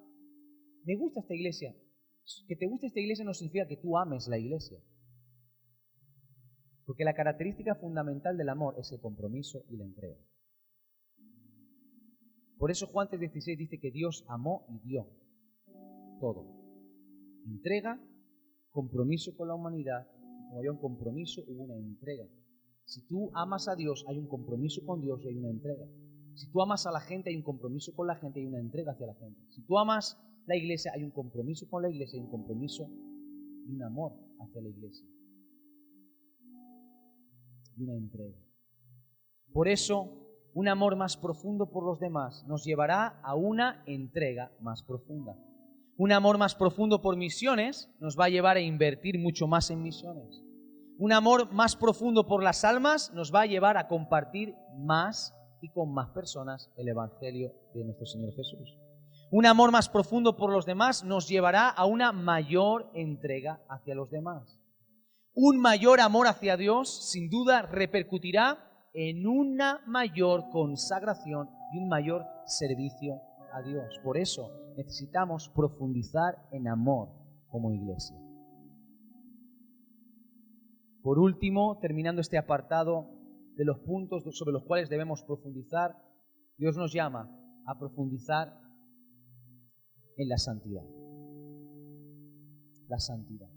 me gusta esta iglesia. Que te guste esta iglesia no significa que tú ames la iglesia. Porque la característica fundamental del amor es el compromiso y la entrega. Por eso Juan 3:16 dice que Dios amó y dio todo. Entrega, compromiso con la humanidad. Como había un compromiso, hubo una entrega. Si tú amas a Dios, hay un compromiso con Dios y hay una entrega. Si tú amas a la gente, hay un compromiso con la gente y una entrega hacia la gente. Si tú amas la iglesia, hay un compromiso con la iglesia y un compromiso y un amor hacia la iglesia. Y una entrega. Por eso, un amor más profundo por los demás nos llevará a una entrega más profunda. Un amor más profundo por misiones nos va a llevar a invertir mucho más en misiones. Un amor más profundo por las almas nos va a llevar a compartir más y con más personas el Evangelio de nuestro Señor Jesús. Un amor más profundo por los demás nos llevará a una mayor entrega hacia los demás. Un mayor amor hacia Dios, sin duda, repercutirá en una mayor consagración y un mayor servicio a Dios. Por eso necesitamos profundizar en amor como iglesia. Por último, terminando este apartado de los puntos sobre los cuales debemos profundizar, Dios nos llama a profundizar en la santidad. La santidad.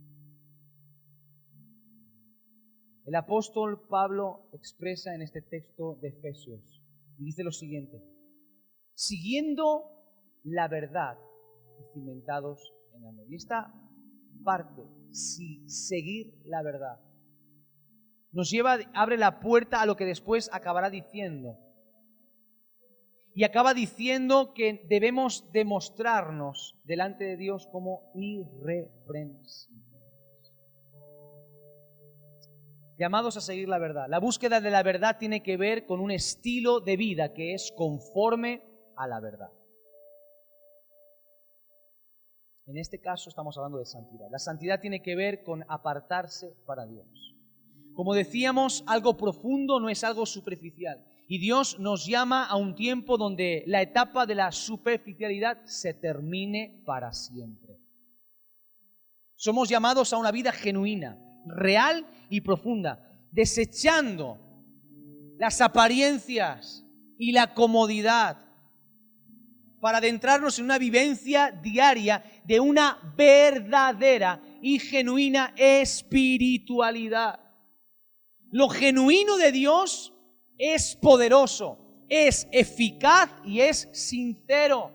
El apóstol Pablo expresa en este texto de Efesios y dice lo siguiente: siguiendo la verdad y cimentados en amor. Y esta parte, seguir la verdad, nos abre la puerta a lo que después acabará diciendo. Y acaba diciendo que debemos demostrarnos delante de Dios como irreprensibles. Llamados a seguir la verdad. La búsqueda de la verdad tiene que ver con un estilo de vida que es conforme a la verdad. En este caso estamos hablando de santidad. La santidad tiene que ver con apartarse para Dios. Como decíamos, algo profundo no es algo superficial. Y Dios nos llama a un tiempo donde la etapa de la superficialidad se termine para siempre. Somos llamados a una vida genuina, real y profunda, desechando las apariencias y la comodidad para adentrarnos en una vivencia diaria de una verdadera y genuina espiritualidad. Lo genuino de Dios es poderoso, es eficaz y es sincero.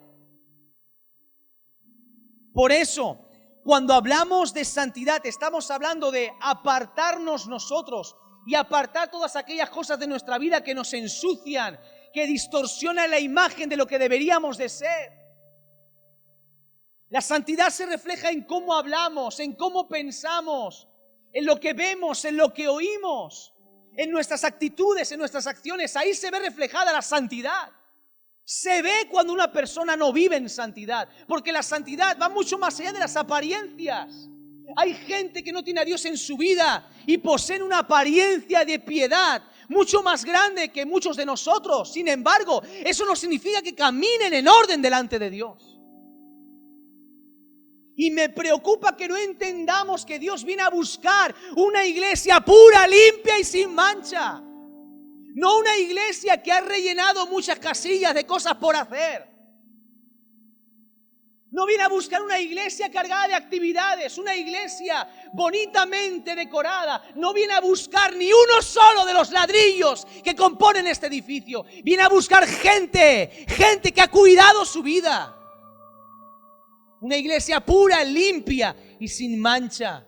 Por eso, cuando hablamos de santidad, estamos hablando de apartarnos nosotros y apartar todas aquellas cosas de nuestra vida que nos ensucian, que distorsionan la imagen de lo que deberíamos de ser. La santidad se refleja en cómo hablamos, en cómo pensamos, en lo que vemos, en lo que oímos, en nuestras actitudes, en nuestras acciones. Ahí se ve reflejada la santidad. Se ve cuando una persona no vive en santidad, porque la santidad va mucho más allá de las apariencias. Hay gente que no tiene a Dios en su vida y poseen una apariencia de piedad mucho más grande que muchos de nosotros. Sin embargo, eso no significa que caminen en orden delante de Dios. Y me preocupa que no entendamos que Dios viene a buscar una iglesia pura, limpia y sin mancha. No una iglesia que ha rellenado muchas casillas de cosas por hacer. No viene a buscar una iglesia cargada de actividades, una iglesia bonitamente decorada. No viene a buscar ni uno solo de los ladrillos que componen este edificio. Viene a buscar gente que ha cuidado su vida. Una iglesia pura, limpia y sin mancha.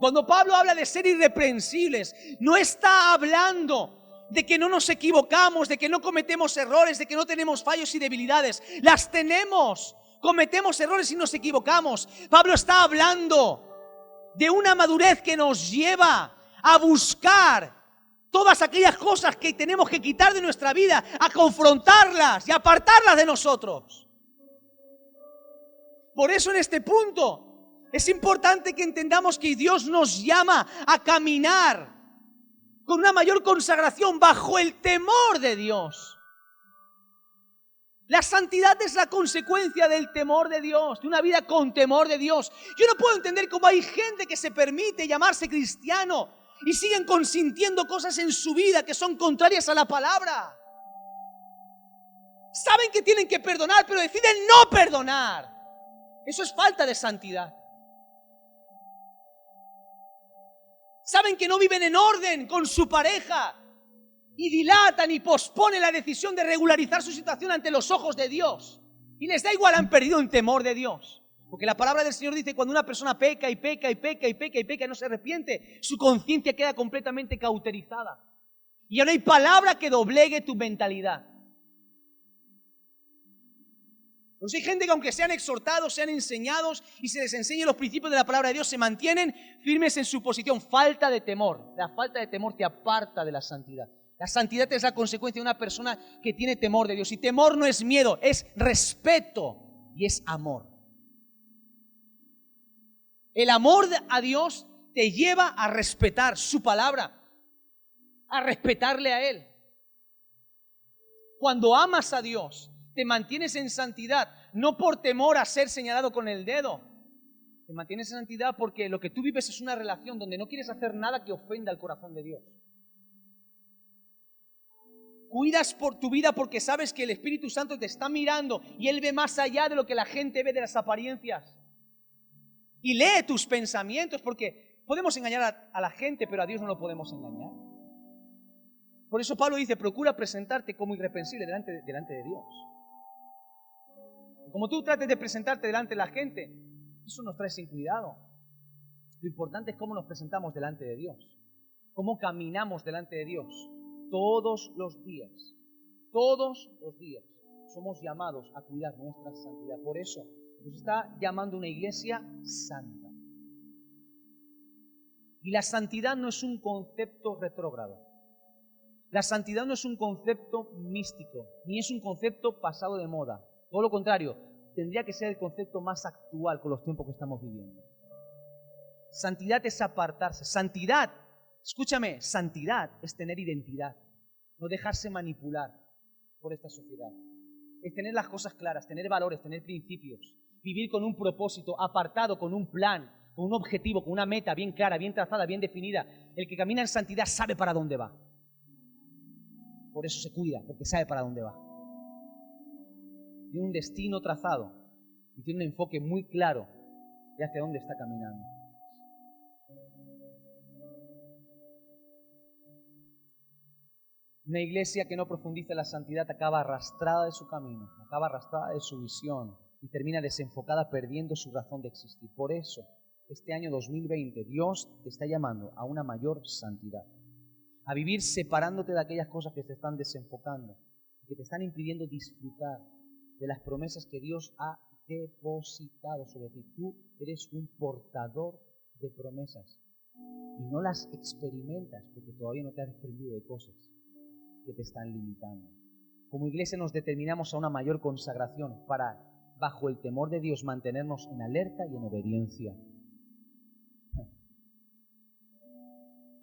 Cuando Pablo habla de ser irreprensibles, no está hablando de que no nos equivocamos, de que no cometemos errores, de que no tenemos fallos y debilidades. Las tenemos, cometemos errores y nos equivocamos. Pablo está hablando de una madurez que nos lleva a buscar todas aquellas cosas que tenemos que quitar de nuestra vida, a confrontarlas y apartarlas de nosotros. Por eso en este punto es importante que entendamos que Dios nos llama a caminar con una mayor consagración bajo el temor de Dios. La santidad es la consecuencia del temor de Dios, de una vida con temor de Dios. Yo no puedo entender cómo hay gente que se permite llamarse cristiano y siguen consintiendo cosas en su vida que son contrarias a la palabra. Saben que tienen que perdonar, pero deciden no perdonar. Eso es falta de santidad. Saben que no viven en orden con su pareja y dilatan y posponen la decisión de regularizar su situación ante los ojos de Dios. Y les da igual, han perdido el temor de Dios. Porque la palabra del Señor dice, cuando una persona peca y peca y peca y peca y peca y no se arrepiente, su conciencia queda completamente cauterizada. Y ya no hay palabra que doblegue tu mentalidad. Pues hay gente que aunque sean exhortados, sean enseñados y se les enseñe los principios de la palabra de Dios, se mantienen firmes en su posición. Falta de temor. La falta de temor te aparta de la santidad. La santidad es la consecuencia de una persona que tiene temor de Dios. Y temor no es miedo, es respeto y es amor. El amor a Dios te lleva a respetar su palabra, a respetarle a Él. Cuando amas a Dios, te mantienes en santidad, no por temor a ser señalado con el dedo. Te mantienes en santidad porque lo que tú vives es una relación donde no quieres hacer nada que ofenda al corazón de Dios. Cuidas por tu vida porque sabes que el Espíritu Santo te está mirando y Él ve más allá de lo que la gente ve de las apariencias. Y lee tus pensamientos porque podemos engañar a la gente, pero a Dios no lo podemos engañar. Por eso Pablo dice, procura presentarte como irreprensible delante de Dios. Como tú trates de presentarte delante de la gente, eso nos trae sin cuidado. Lo importante es cómo nos presentamos delante de Dios, cómo caminamos delante de Dios todos los días. Todos los días somos llamados a cuidar nuestra santidad. Por eso nos está llamando una iglesia santa. Y la santidad no es un concepto retrógrado. La santidad no es un concepto místico, ni es un concepto pasado de moda. Todo lo contrario, tendría que ser el concepto más actual con los tiempos que estamos viviendo. Santidad es apartarse. Santidad, escúchame, santidad es tener identidad, no dejarse manipular por esta sociedad. Es tener las cosas claras, tener valores, tener principios, vivir con un propósito, apartado, con un plan, con un objetivo, con una meta bien clara, bien trazada, bien definida. El que camina en santidad sabe para dónde va. Por eso se cuida, porque sabe para dónde va. Tiene un destino trazado y tiene un enfoque muy claro de hacia dónde está caminando. Una iglesia que no profundiza en la santidad acaba arrastrada de su camino, acaba arrastrada de su visión y termina desenfocada perdiendo su razón de existir. Por eso, este año 2020, Dios te está llamando a una mayor santidad, a vivir separándote de aquellas cosas que te están desenfocando, que te están impidiendo disfrutar de las promesas que Dios ha depositado sobre ti. Tú eres un portador de promesas y no las experimentas porque todavía no te has desprendido de cosas que te están limitando. Como iglesia nos determinamos a una mayor consagración para, bajo el temor de Dios, mantenernos en alerta y en obediencia.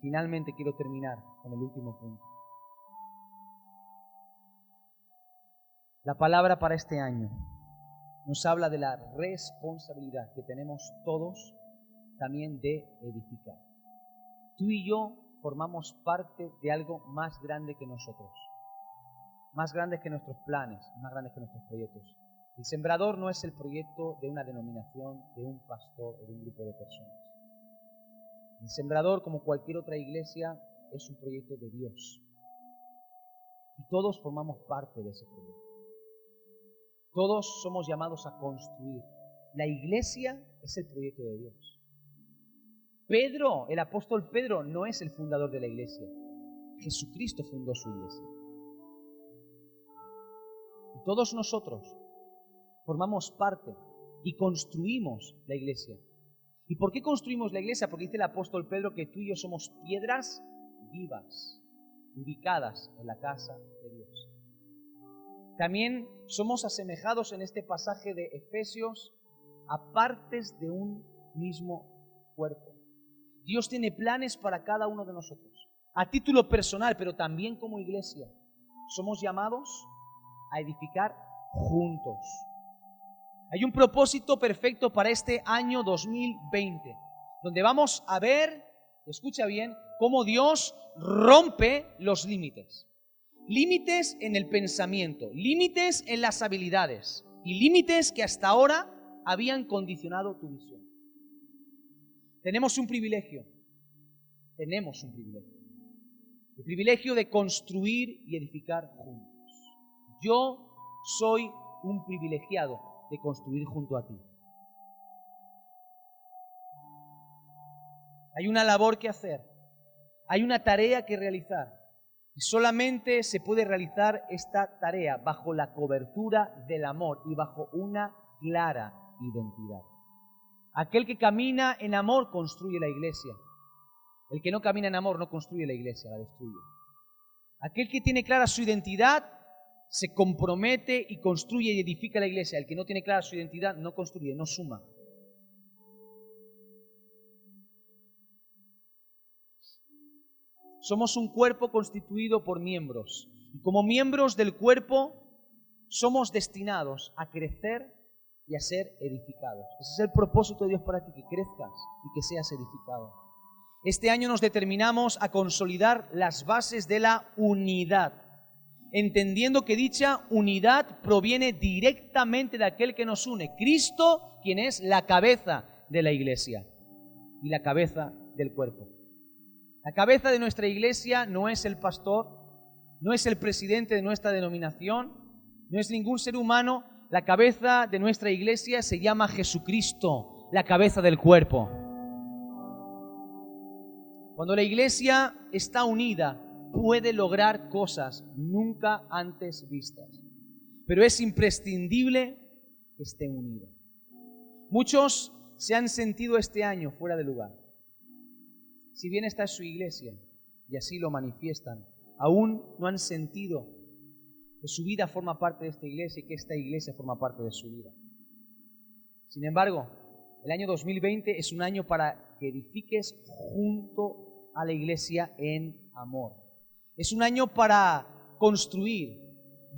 Finalmente quiero terminar con el último punto. La palabra para este año nos habla de la responsabilidad que tenemos todos también de edificar. Tú y yo formamos parte de algo más grande que nosotros, más grande que nuestros planes, más grande que nuestros proyectos. El sembrador no es el proyecto de una denominación, de un pastor o de un grupo de personas. El sembrador, como cualquier otra iglesia, es un proyecto de Dios. Y todos formamos parte de ese proyecto. Todos somos llamados a construir. La iglesia es el proyecto de Dios. Pedro, el apóstol Pedro, no es el fundador de la iglesia. Jesucristo fundó su iglesia. Y todos nosotros formamos parte y construimos la iglesia. ¿Y por qué construimos la iglesia? Porque dice el apóstol Pedro que tú y yo somos piedras vivas, ubicadas en la casa de Dios. También somos asemejados en este pasaje de Efesios a partes de un mismo cuerpo. Dios tiene planes para cada uno de nosotros, a título personal, pero también como iglesia. Somos llamados a edificar juntos. Hay un propósito perfecto para este año 2020, donde vamos a ver, escucha bien, cómo Dios rompe los límites. Límites en el pensamiento, límites en las habilidades y límites que hasta ahora habían condicionado tu visión. Tenemos un privilegio, el privilegio de construir y edificar juntos. Yo soy un privilegiado de construir junto a ti. Hay una labor que hacer, hay una tarea que realizar, y solamente se puede realizar esta tarea bajo la cobertura del amor y bajo una clara identidad. Aquel que camina en amor construye la iglesia. El que no camina en amor no construye la iglesia, la destruye. Aquel que tiene clara su identidad se compromete y construye y edifica la iglesia. El que no tiene clara su identidad no construye, no suma. Somos un cuerpo constituido por miembros. Y como miembros del cuerpo somos destinados a crecer y a ser edificados. Ese es el propósito de Dios para ti, que crezcas y que seas edificado. Este año nos determinamos a consolidar las bases de la unidad, entendiendo que dicha unidad proviene directamente de aquel que nos une, Cristo, quien es la cabeza de la iglesia y la cabeza del cuerpo. La cabeza de nuestra iglesia no es el pastor, no es el presidente de nuestra denominación, no es ningún ser humano. La cabeza de nuestra iglesia se llama Jesucristo, la cabeza del cuerpo. Cuando la iglesia está unida, puede lograr cosas nunca antes vistas. Pero es imprescindible que esté unida. Muchos se han sentido este año fuera de lugar. Si bien esta es su iglesia, y así lo manifiestan, aún no han sentido que su vida forma parte de esta iglesia y que esta iglesia forma parte de su vida. Sin embargo, el año 2020 es un año para que edifiques junto a la iglesia en amor. Es un año para construir,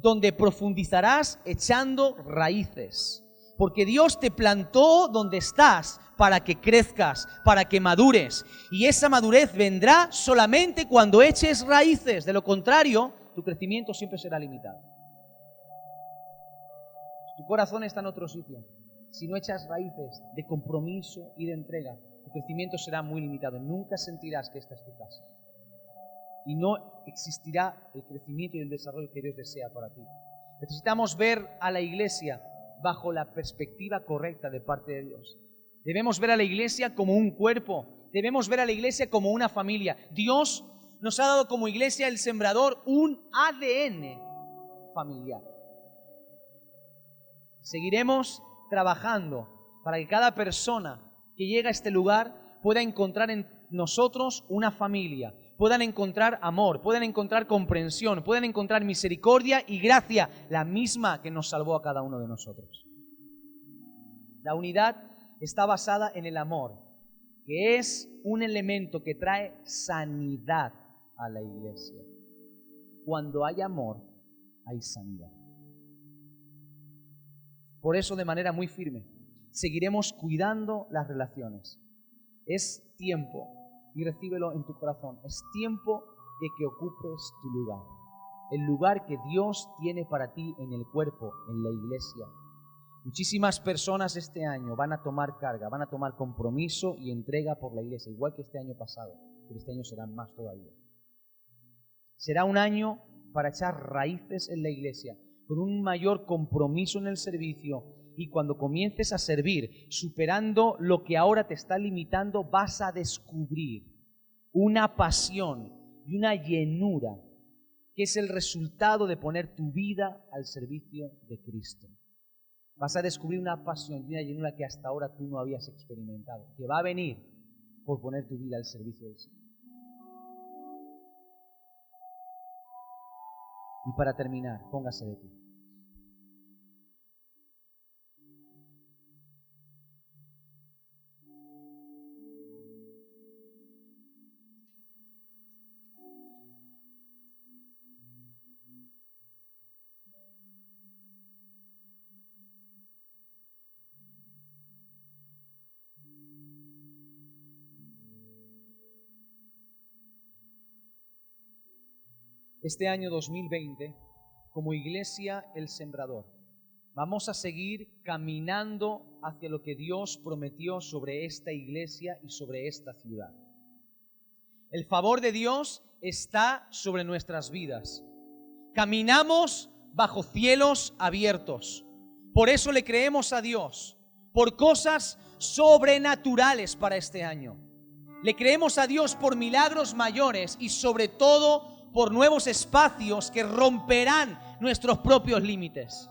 donde profundizarás echando raíces. Porque Dios te plantó donde estás para que crezcas, para que madures. Y esa madurez vendrá solamente cuando eches raíces. De lo contrario, tu crecimiento siempre será limitado. Tu corazón está en otro sitio. Si no echas raíces de compromiso y de entrega, tu crecimiento será muy limitado. Nunca sentirás que esta es tu casa. Y no existirá el crecimiento y el desarrollo que Dios desea para ti. Necesitamos ver a la iglesia bajo la perspectiva correcta de parte de Dios. Debemos ver a la iglesia como un cuerpo. Debemos ver a la iglesia como una familia. Dios nos ha dado como iglesia, el sembrador, un ADN familiar. Seguiremos trabajando para que cada persona que llega a este lugar pueda encontrar en nosotros una familia, puedan encontrar amor, puedan encontrar comprensión, puedan encontrar misericordia y gracia, la misma que nos salvó a cada uno de nosotros. La unidad está basada en el amor, que es un elemento que trae sanidad a la iglesia. Cuando hay amor, hay sanidad. Por eso, de manera muy firme, seguiremos cuidando las relaciones. Es tiempo, y recíbelo en tu corazón, es tiempo de que ocupes tu lugar. El lugar que Dios tiene para ti en el cuerpo, en la iglesia. Muchísimas personas este año van a tomar carga, van a tomar compromiso y entrega por la iglesia, igual que este año pasado, pero este año serán más todavía. Será un año para echar raíces en la iglesia, con un mayor compromiso en el servicio Y cuando comiences a servir, superando lo que ahora te está limitando, vas a descubrir una pasión y una llenura que es el resultado de poner tu vida al servicio de Cristo. Vas a descubrir una pasión y una llenura que hasta ahora tú no habías experimentado, que va a venir por poner tu vida al servicio del Señor. Y para terminar, póngase de pie. Este año 2020, como Iglesia El Sembrador, vamos a seguir caminando hacia lo que Dios prometió sobre esta iglesia y sobre esta ciudad. El favor de Dios está sobre nuestras vidas. Caminamos bajo cielos abiertos. Por eso le creemos a Dios por cosas sobrenaturales para este año. Le creemos a Dios por milagros mayores y sobre todo por nuevos espacios que romperán nuestros propios límites.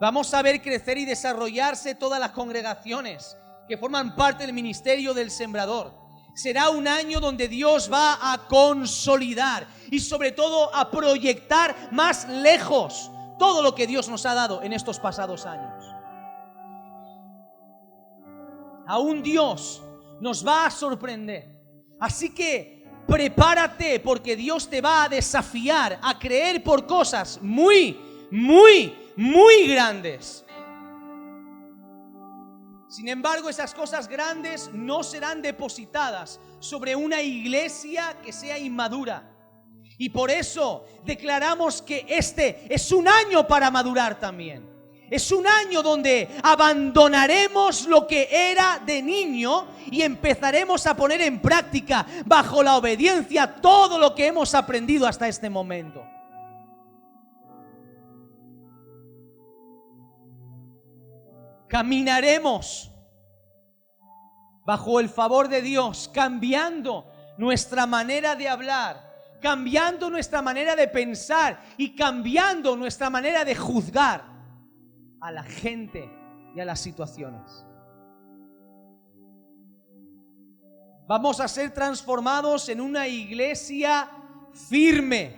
Vamos a ver crecer y desarrollarse todas las congregaciones que forman parte del ministerio del Sembrador. Será un año donde Dios va a consolidar y sobre todo a proyectar más lejos todo lo que Dios nos ha dado en estos pasados años. Aún Dios nos va a sorprender. Así que prepárate, porque Dios te va a desafiar a creer por cosas muy grandes. Sin embargo, esas cosas grandes no serán depositadas sobre una iglesia que sea inmadura. Y por eso declaramos que este es un año para madurar también. Es un año donde abandonaremos lo que era de niño y empezaremos a poner en práctica, bajo la obediencia, todo lo que hemos aprendido hasta este momento. Caminaremos bajo el favor de Dios, cambiando nuestra manera de hablar, cambiando nuestra manera de pensar y cambiando nuestra manera de juzgar a la gente y a las situaciones. Vamos a ser transformados en una iglesia firme,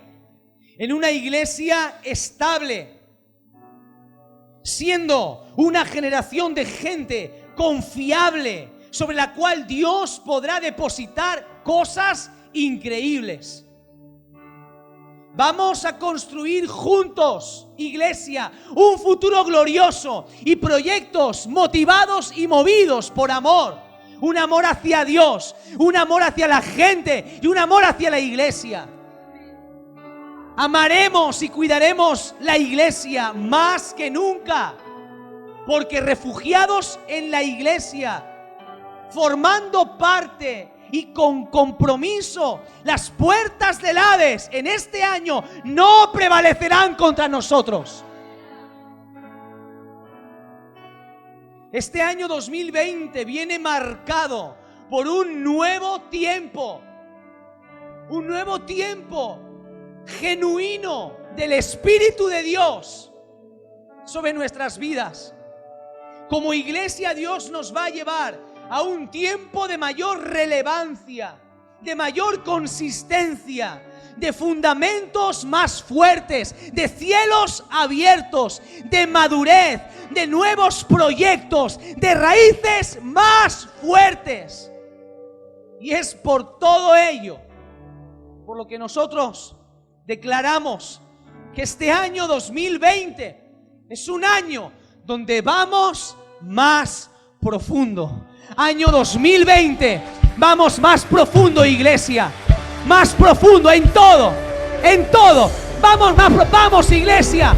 en una iglesia estable, siendo una generación de gente confiable sobre la cual Dios podrá depositar cosas increíbles. Vamos a construir juntos, iglesia, un futuro glorioso y proyectos motivados y movidos por amor. Un amor hacia Dios, un amor hacia la gente y un amor hacia la iglesia. Amaremos y cuidaremos la iglesia más que nunca, porque refugiados en la iglesia, formando parte y con compromiso, las puertas del Hades en este año no prevalecerán contra nosotros. Este año 2020 viene marcado por un nuevo tiempo genuino del Espíritu de Dios sobre nuestras vidas. Como iglesia, Dios nos va a llevar a un tiempo de mayor relevancia, de mayor consistencia, de fundamentos más fuertes, de cielos abiertos, de madurez, de nuevos proyectos, de raíces más fuertes. Y es por todo ello, por lo que nosotros declaramos que este año 2020 es un año donde vamos más profundo. Año 2020, vamos más profundo, iglesia, más profundo en todo, vamos iglesia.